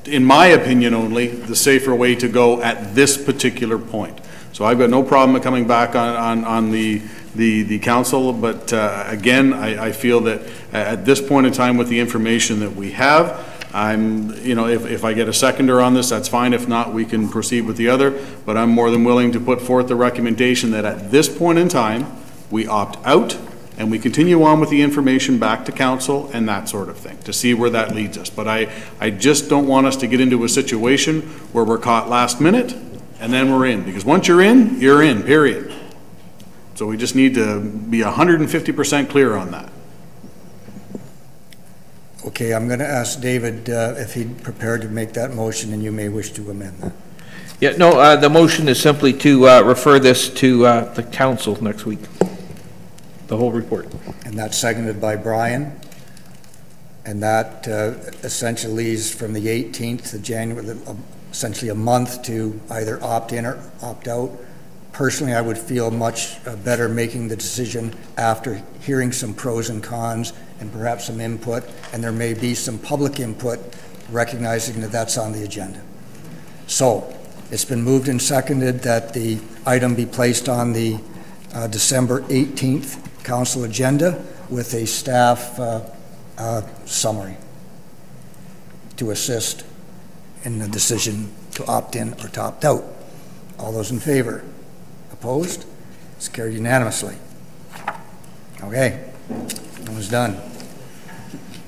in my opinion only, the safer way to go at this particular point. So I've got no problem coming back on the council, but again, I feel that at this point in time with the information that we have, if I get a seconder on this, that's fine. If not, we can proceed with the other, but I'm more than willing to put forth the recommendation that at this point in time, we opt out and we continue on with the information back to council and that sort of thing to see where that leads us. But I just don't want us to get into a situation where we're caught last minute and then we're in, because once you're in, period. So we just need to be 150% clear on that. Okay, I'm going to ask David if he'd prepared to make that motion, and you may wish to amend that. Yeah, no, the motion is simply to refer this to the council next week, the whole report. And that's seconded by Brian. And that essentially leaves from the 18th of January, essentially a month to either opt in or opt out. Personally, I would feel much better making the decision after hearing some pros and cons and perhaps some input, and there may be some public input recognizing that that's on the agenda. So it's been moved and seconded that the item be placed on the December 18th council agenda with a staff summary to assist in the decision to opt in or to opt out. All those in favor? Opposed? It's carried unanimously. Okay, that was done.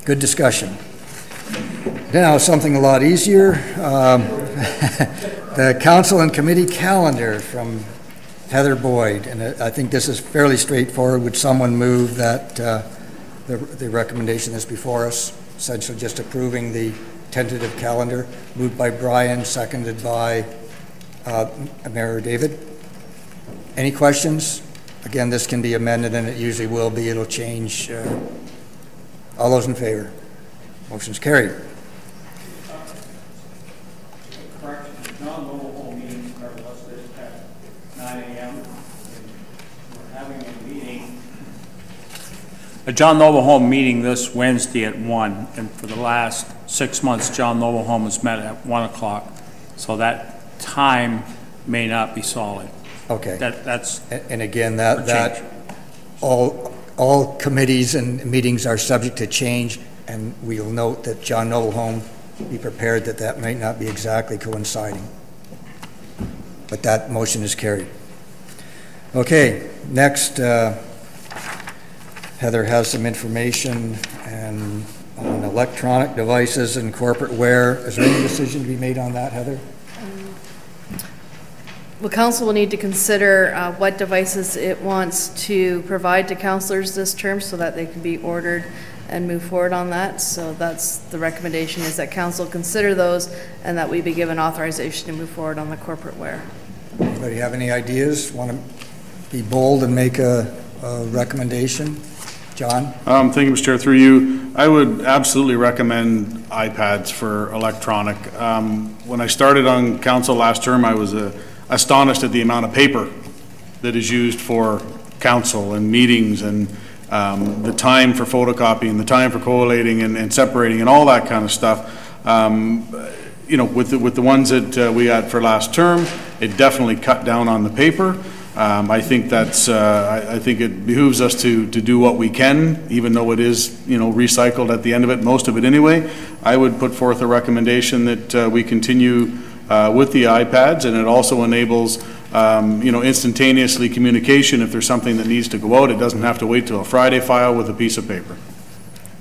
Good discussion. Now something a lot easier. The council and committee calendar from Heather Boyd, and I think this is fairly straightforward. Would someone move that the recommendation that's before us, essentially just approving the tentative calendar, moved by Brian, seconded by Mayor David? Any questions? Again, this can be amended, and it usually will be. It'll change. All those in favor? Motion's carried. John Noble Home meetings are listed at 9 a.m. We're having a meeting, a John Noble Home meeting this Wednesday at 1, and for the last 6 months, John Noble Home has met at 1 o'clock. So that time may not be solid. Okay. That's and again, that all committees and meetings are subject to change, and we'll note that John Noble Home be prepared that might not be exactly coinciding. But that motion is carried. Okay, next, Heather has some information on electronic devices and corporate wear. Is there any decision to be made on that, Heather? The council will need to consider what devices it wants to provide to councilors this term so that they can be ordered and move forward on that. So that's the recommendation, is that council consider those and that we be given authorization to move forward on the corporate wear. Anybody have any ideas? Want to be bold and make a recommendation? John? Thank you, Mr. Chair. Through you, I would absolutely recommend iPads for electronic. When I started on council last term, I was astonished at the amount of paper that is used for council and meetings, and the time for photocopying, the time for collating and separating and all that kind of stuff. You know, with the ones that we had for last term, it definitely cut down on the paper. I think I think it behooves us to do what we can, even though it is, you know, recycled at the end of it, most of it anyway. I would put forth a recommendation that we continue with the iPads, and it also enables, you know, instantaneously communication. If there's something that needs to go out, it doesn't have to wait till a Friday file with a piece of paper.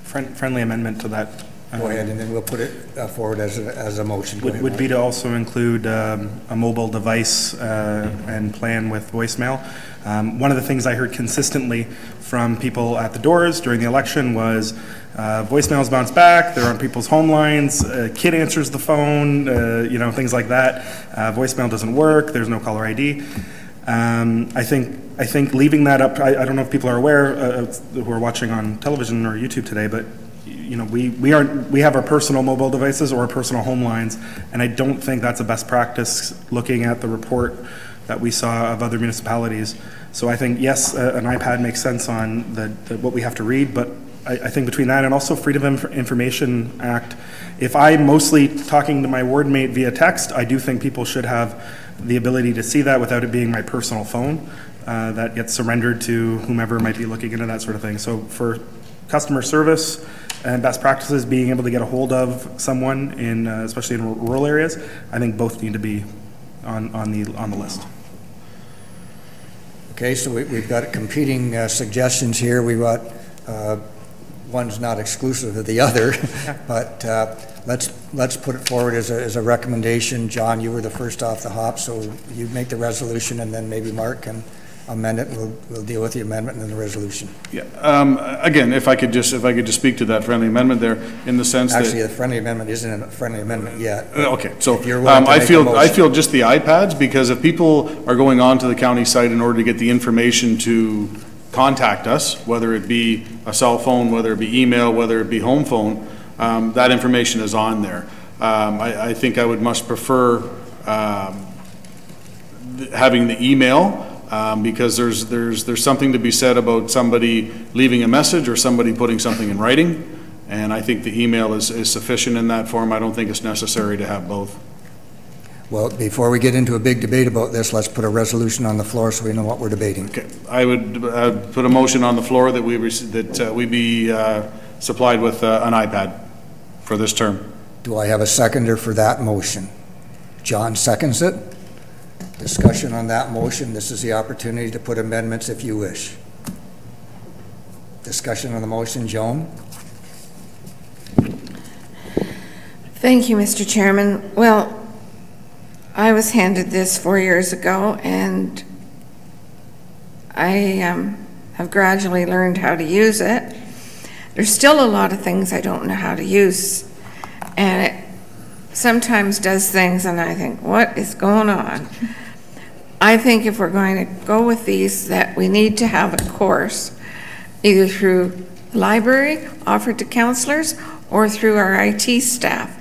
Friendly amendment to that. Go ahead, and then we'll put it forward as a motion. Would be to also include a mobile device and plan with voicemail. One of the things I heard consistently from people at the doors during the election was voicemails bounce back, they're on people's home lines, a kid answers the phone, you know, things like that. Voicemail doesn't work, there's no caller ID. I think leaving that up, I don't know if people are aware who are watching on television or YouTube today, but you know, we have our personal mobile devices or our personal home lines, and I don't think that's a best practice looking at the report that we saw of other municipalities. So I think, yes, an iPad makes sense on what we have to read, but I think between that and also Freedom of Information Act, if I'm mostly talking to my ward mate via text, I do think people should have the ability to see that without it being my personal phone that gets surrendered to whomever might be looking into that sort of thing. So for customer service and best practices, being able to get a hold of someone especially in rural areas, I think both need to be on the list. Okay, so we've got competing suggestions here. We've got one's not exclusive of the other, but let's put it forward as a recommendation. John, you were the first off the hop, so you make the resolution, and then maybe Mark can amend it. We'll deal with the amendment and then the resolution. Yeah. Again, if I could just speak to that friendly amendment there, in the sense that actually the friendly amendment isn't a friendly amendment yet. Okay, so I feel just the iPads, because if people are going on to the county site in order to get the information to contact us, whether it be a cell phone, whether it be email, whether it be home phone, that information is on there. I think I would much prefer having the email. Because there's something to be said about somebody leaving a message or somebody putting something in writing, and I think the email is sufficient in that form. I don't think it's necessary to have both. Well, before we get into a big debate about this, let's put a resolution on the floor so we know what we're debating. Okay, I would put a motion on the floor that we be supplied with an iPad for this term. Do I have a seconder for that motion? John seconds it. Discussion on that motion. This is the opportunity to put amendments if you wish. Discussion on the motion. Joan? Thank you, Mr. Chairman. Well, I was handed this 4 years ago, and I have gradually learned how to use it. There's still a lot of things I don't know how to use, and it sometimes does things, and I think, what is going on? I think if we're going to go with these, that we need to have a course, either through the library offered to counselors or through our IT staff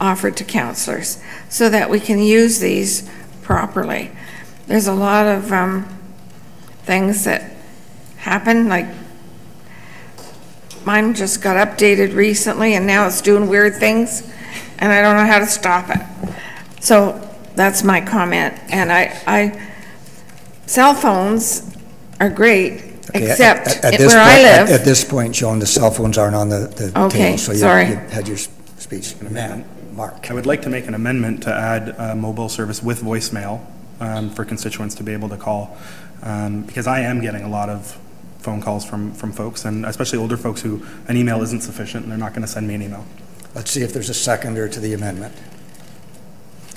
offered to counselors, so that we can use these properly. There's a lot of things that happen, like mine just got updated recently and now it's doing weird things and I don't know how to stop it. So that's my comment. And cell phones are great, Okay, except at this where I point- live. At this point, Joan, the cell phones aren't on the Okay, table. So sorry. you had your speech. Man, Mark. I would like to make an amendment to add mobile service with voicemail for constituents to be able to call, because I am getting a lot of phone calls from folks, and especially older folks who an email isn't sufficient and they're not going to send me an email. Let's see if there's a seconder to the amendment.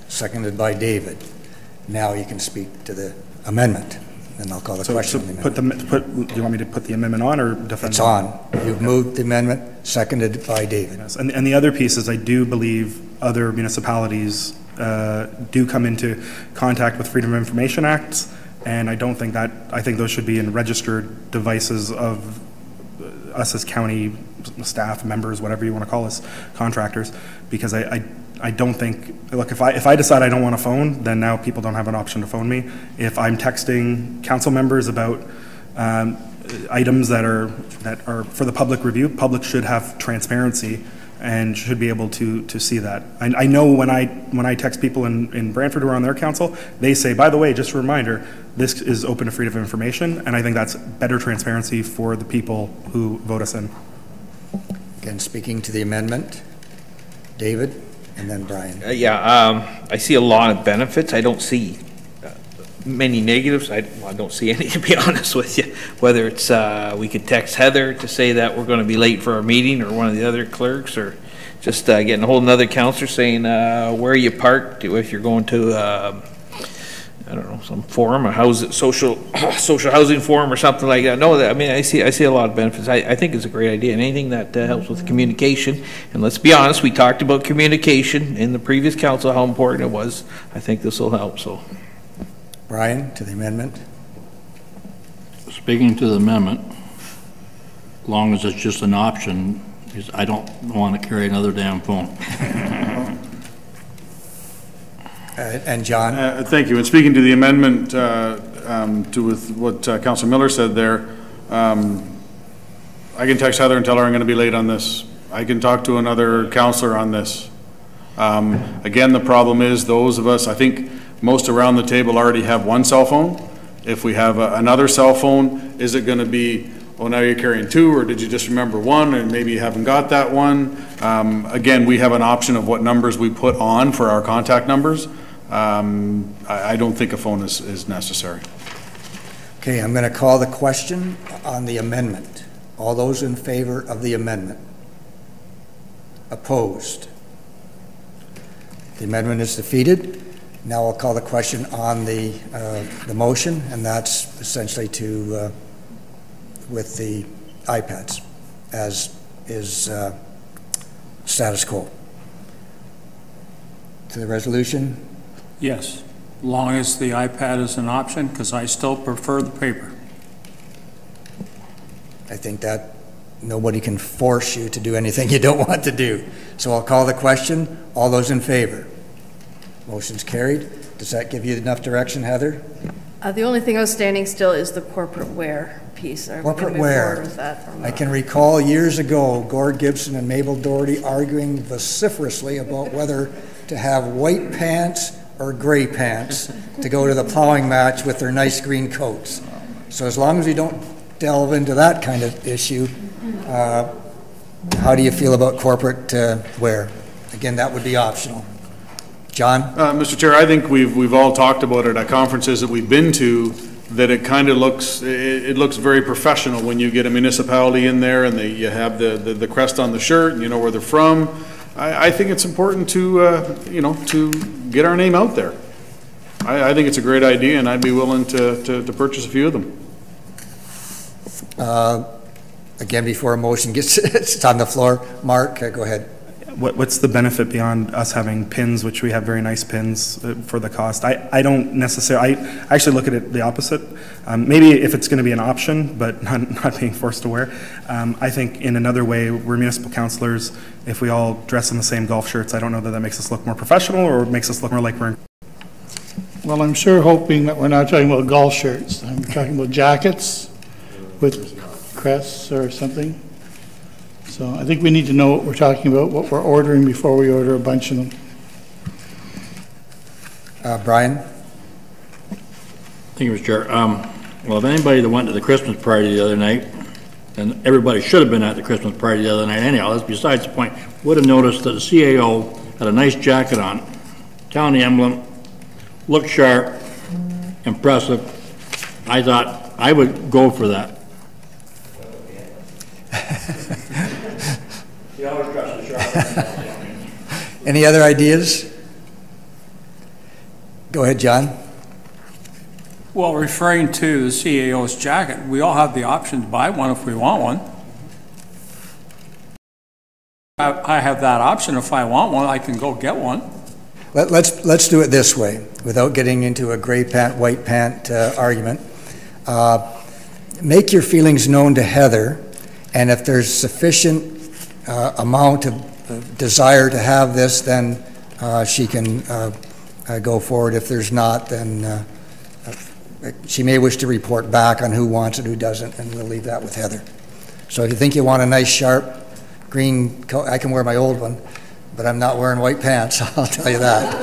Seconded by David. Now you can speak to the amendment, and I'll call the question on the amendment. Do you want me to put the amendment on or defend It's it? on. You've moved the amendment, seconded by David. Yes, and the other piece is I do believe other municipalities do come into contact with Freedom of Information Acts, and I think those should be in registered devices of us as county staff members, whatever you want to call us, contractors, because I don't think, look, if I decide I don't want a phone, then now people don't have an option to phone me. If I'm texting council members about items that are for the public review, public should have transparency and should be able to see that. I know when I text people in Brantford who are on their council, they say, by the way, just a reminder, this is open to freedom of information, and I think that's better transparency for the people who vote us in. Again, speaking to the amendment, David, and then Brian. I see a lot of benefits. I don't see many negatives. I don't see any, to be honest with you. Whether it's we could text Heather to say that we're going to be late for our meeting, or one of the other clerks, or just getting a hold of another counselor saying where are you parked if you're going to I don't know, some forum, a social housing forum or something like that. No, I mean, I see a lot of benefits. I think it's a great idea, and anything that helps with communication. And let's be honest, we talked about communication in the previous council, how important it was. I think this will help. So, Brian, to the amendment. Speaking to the amendment, as long as it's just an option, because I don't want to carry another damn phone. And John? Thank you. And speaking to the amendment, with what Councilor Miller said there, I can text Heather and tell her I'm going to be late on this. I can talk to another councilor on this. Again, the problem is those of us, I think most around the table already have one cell phone. If we have another cell phone, is it going to be, oh, now you're carrying two, or did you just remember one and maybe you haven't got that one? Again, we have an option of what numbers we put on for our contact numbers. I don't think a phone is necessary. Okay, I'm going to call the question on the amendment. All those in favor of the amendment? Opposed? The amendment is defeated. Now I'll call the question on the motion, and that's essentially to with the iPads, as is status quo. To the resolution? Yes, long as the iPad is an option, because I still prefer the paper. I think that nobody can force you to do anything you don't want to do. So I'll call the question. All those in favor? Motion's carried. Does that give you enough direction, Heather? The only thing outstanding still is the corporate wear piece. Are we gonna Corporate move wear. forward with that or I not? can recall years ago, Gord Gibson and Mabel Doherty arguing vociferously about whether to have white pants or gray pants to go to the plowing match with their nice green coats. So as long as we don't delve into that kind of issue, how do you feel about corporate wear? Again, that would be optional. John? Mr. Chair, I think we've all talked about it at conferences that we've been to, that it kind of looks, it looks very professional when you get a municipality in there and you have the crest on the shirt and you know where they're from. I think it's important to, to get our name out there. I think it's a great idea, and I'd be willing to purchase a few of them. Again, before a motion gets it's on the floor, Mark, go ahead. what's the benefit beyond us having pins, which we have very nice pins for the cost? I don't necessarily, I actually look at it the opposite. Maybe if it's going to be an option, but not being forced to wear. I think in another way, we're municipal councillors. If we all dress in the same golf shirts, I don't know that that makes us look more professional or makes us look more like we're in. Well, I'm sure hoping that we're not talking about golf shirts. I'm talking about jackets with crests or something. So I think we need to know what we're talking about, what we're ordering before we order a bunch of them. Brian? Thank you, Mr. Chair. Well, if anybody that went to the Christmas party the other night, and everybody should have been at the Christmas party the other night anyhow, that's besides the point, would have noticed that the CAO had a nice jacket on, town emblem, looked sharp, impressive. I thought I would go for that. Any other ideas? Go ahead, John. Well, referring to the CAO's jacket, we all have the option to buy one if we want one. I have that option. If I want one, I can go get one. Let's do it this way, without getting into a gray pant, white pant argument. Make your feelings known to Heather, and if there's sufficient amount of desire to have this, then she can go forward. If there's not, then she may wish to report back on who wants it, who doesn't, and we'll leave that with Heather. So if you think you want a nice, sharp, green coat, I can wear my old one, but I'm not wearing white pants, I'll tell you that.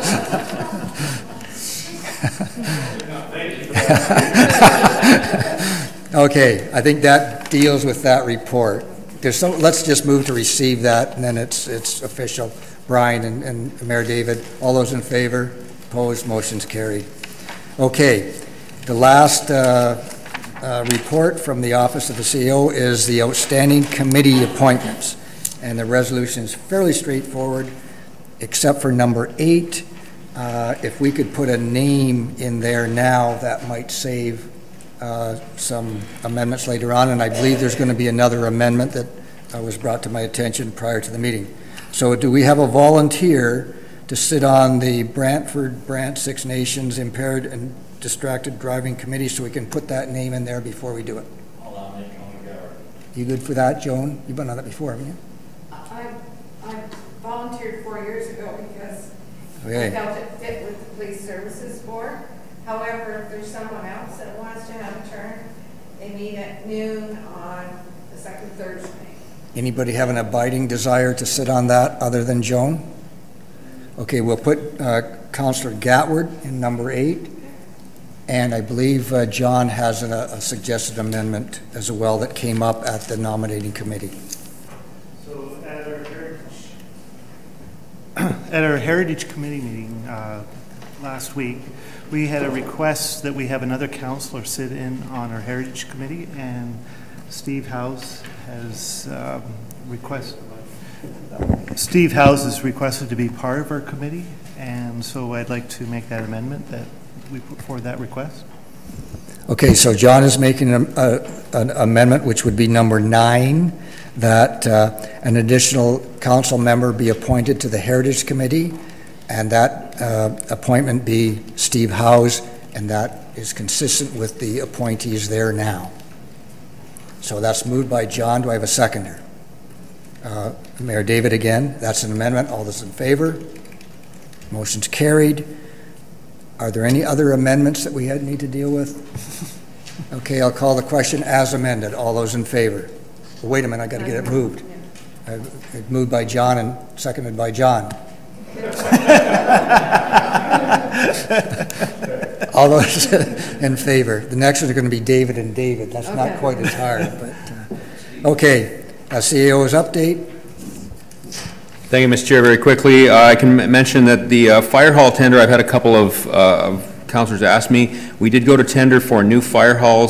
Okay, I think that deals with that report. Let's just move to receive that, and then it's official. Brian and Mayor David, all those in favor? Opposed? Motion's carried. Okay, the last report from the Office of the CEO is the outstanding committee appointments. And the resolution is fairly straightforward, except for number 8. If we could put a name in there now, that might save some amendments later on, and I believe there's going to be another amendment that was brought to my attention prior to the meeting. So do we have a volunteer to sit on the Brantford Brant Six Nations Impaired and Distracted Driving Committee so we can put that name in there before we do it? I'll nominate Joan McGarrett. You good for that, Joan? You've been on that before, haven't you? I volunteered 4 years ago because Okay. I felt it fit with the Police Services Board. However, if there's someone else that wants to have a turn, they meet at noon on the second Thursday. Anybody have an abiding desire to sit on that other than Joan? Okay, we'll put Councillor Gatward in number 8. And I believe John has a suggested amendment as well that came up at the nominating committee. So at our Heritage Committee meeting last week, we had a request that we have another councillor sit in on our Heritage Committee, and Steve House has requested to be part of our committee, and so I'd like to make that amendment that we put forward that request. Okay, so John is making an amendment, which would be number 9, that an additional council member be appointed to the Heritage Committee, and that appointment be Steve Howes, and that is consistent with the appointees there now. So that's moved by John. Do I have a seconder? Mayor David again. That's an amendment. All those in favor? Motion's carried. Are there any other amendments that we need to deal with? Okay, I'll call the question as amended. All those in favor? Wait a minute, I got to get it moved. Moved by John and seconded by John. All those in favor. The next ones are going to be David and David. That's not quite as hard, but okay. CAO's update. Thank you, Mr. Chair. Very quickly, I can mention that the fire hall tender, I've had a couple of councillors ask me. We did go to tender for new fire hall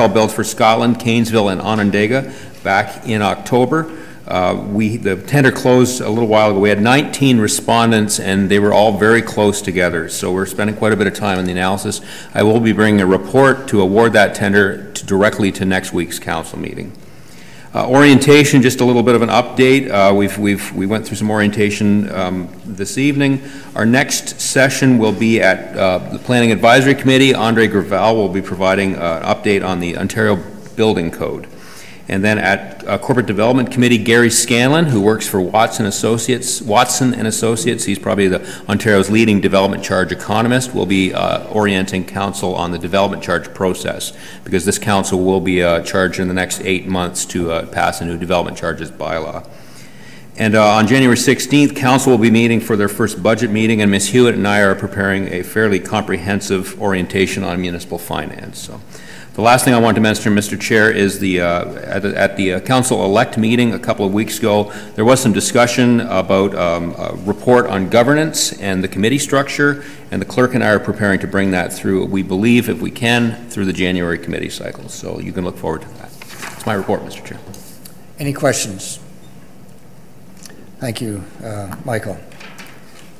builds for Scotland, Cairnsville, and Onondaga back in October. The tender closed a little while ago. We had 19 respondents, and they were all very close together. So we're spending quite a bit of time on the analysis. I will be bringing a report to award that tender directly to next week's council meeting. Orientation, just a little bit of an update. We went through some orientation this evening. Our next session will be at the Planning Advisory Committee. Andre Gravel will be providing an update on the Ontario Building Code. And then at Corporate Development Committee, Gary Scanlon, who works for Watson and Associates, he's probably Ontario's leading development charge economist, will be orienting council on the development charge process, because this council will be charged in the next 8 months to pass a new development charges bylaw. And on January 16th, council will be meeting for their first budget meeting, and Ms. Hewitt and I are preparing a fairly comprehensive orientation on municipal finance. So. The last thing I want to mention, Mr. Chair, is at the council-elect meeting a couple of weeks ago, there was some discussion about a report on governance and the committee structure, and the clerk and I are preparing to bring that through, we believe, if we can, through the January committee cycle. So you can look forward to that. That's my report, Mr. Chair. Any questions? Thank you, Michael.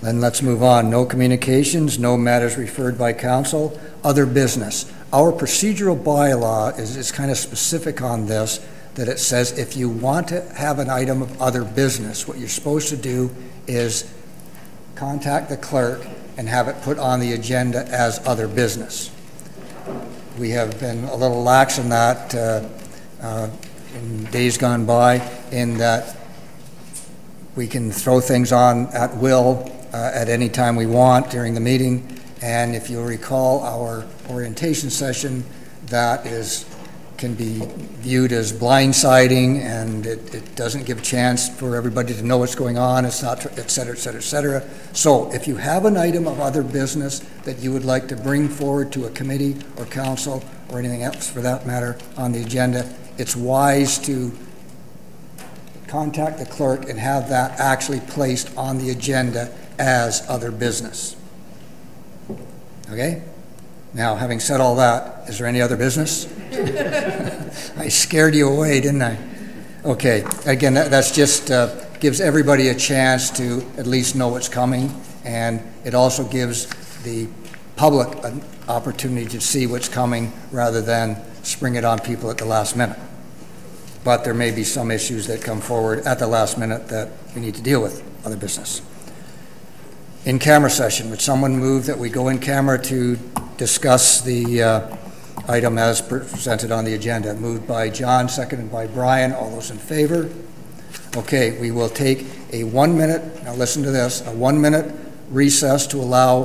Then let's move on. No communications, no matters referred by council, other business. Our procedural bylaw is kind of specific on this, that it says if you want to have an item of other business, what you're supposed to do is contact the clerk and have it put on the agenda as other business. We have been a little lax in that in days gone by, in that we can throw things on at will at any time we want during the meeting. And if you'll recall our orientation session, that can be viewed as blindsiding, and it doesn't give a chance for everybody to know what's going on. It's not, et cetera, et cetera, et cetera. So if you have an item of other business that you would like to bring forward to a committee or council or anything else for that matter on the agenda, it's wise to contact the clerk and have that actually placed on the agenda as other business. Okay? Now, having said all that, is there any other business? I scared you away, didn't I? Okay. Again, that's just gives everybody a chance to at least know what's coming, and it also gives the public an opportunity to see what's coming rather than spring it on people at the last minute. But there may be some issues that come forward at the last minute that we need to deal with, other business. In-camera session, would someone move that we go in camera to discuss the item as presented on the agenda? Moved by John, seconded by Brian. All those in favor? Okay, we will take a 1 minute, now listen to this, a 1 minute recess to allow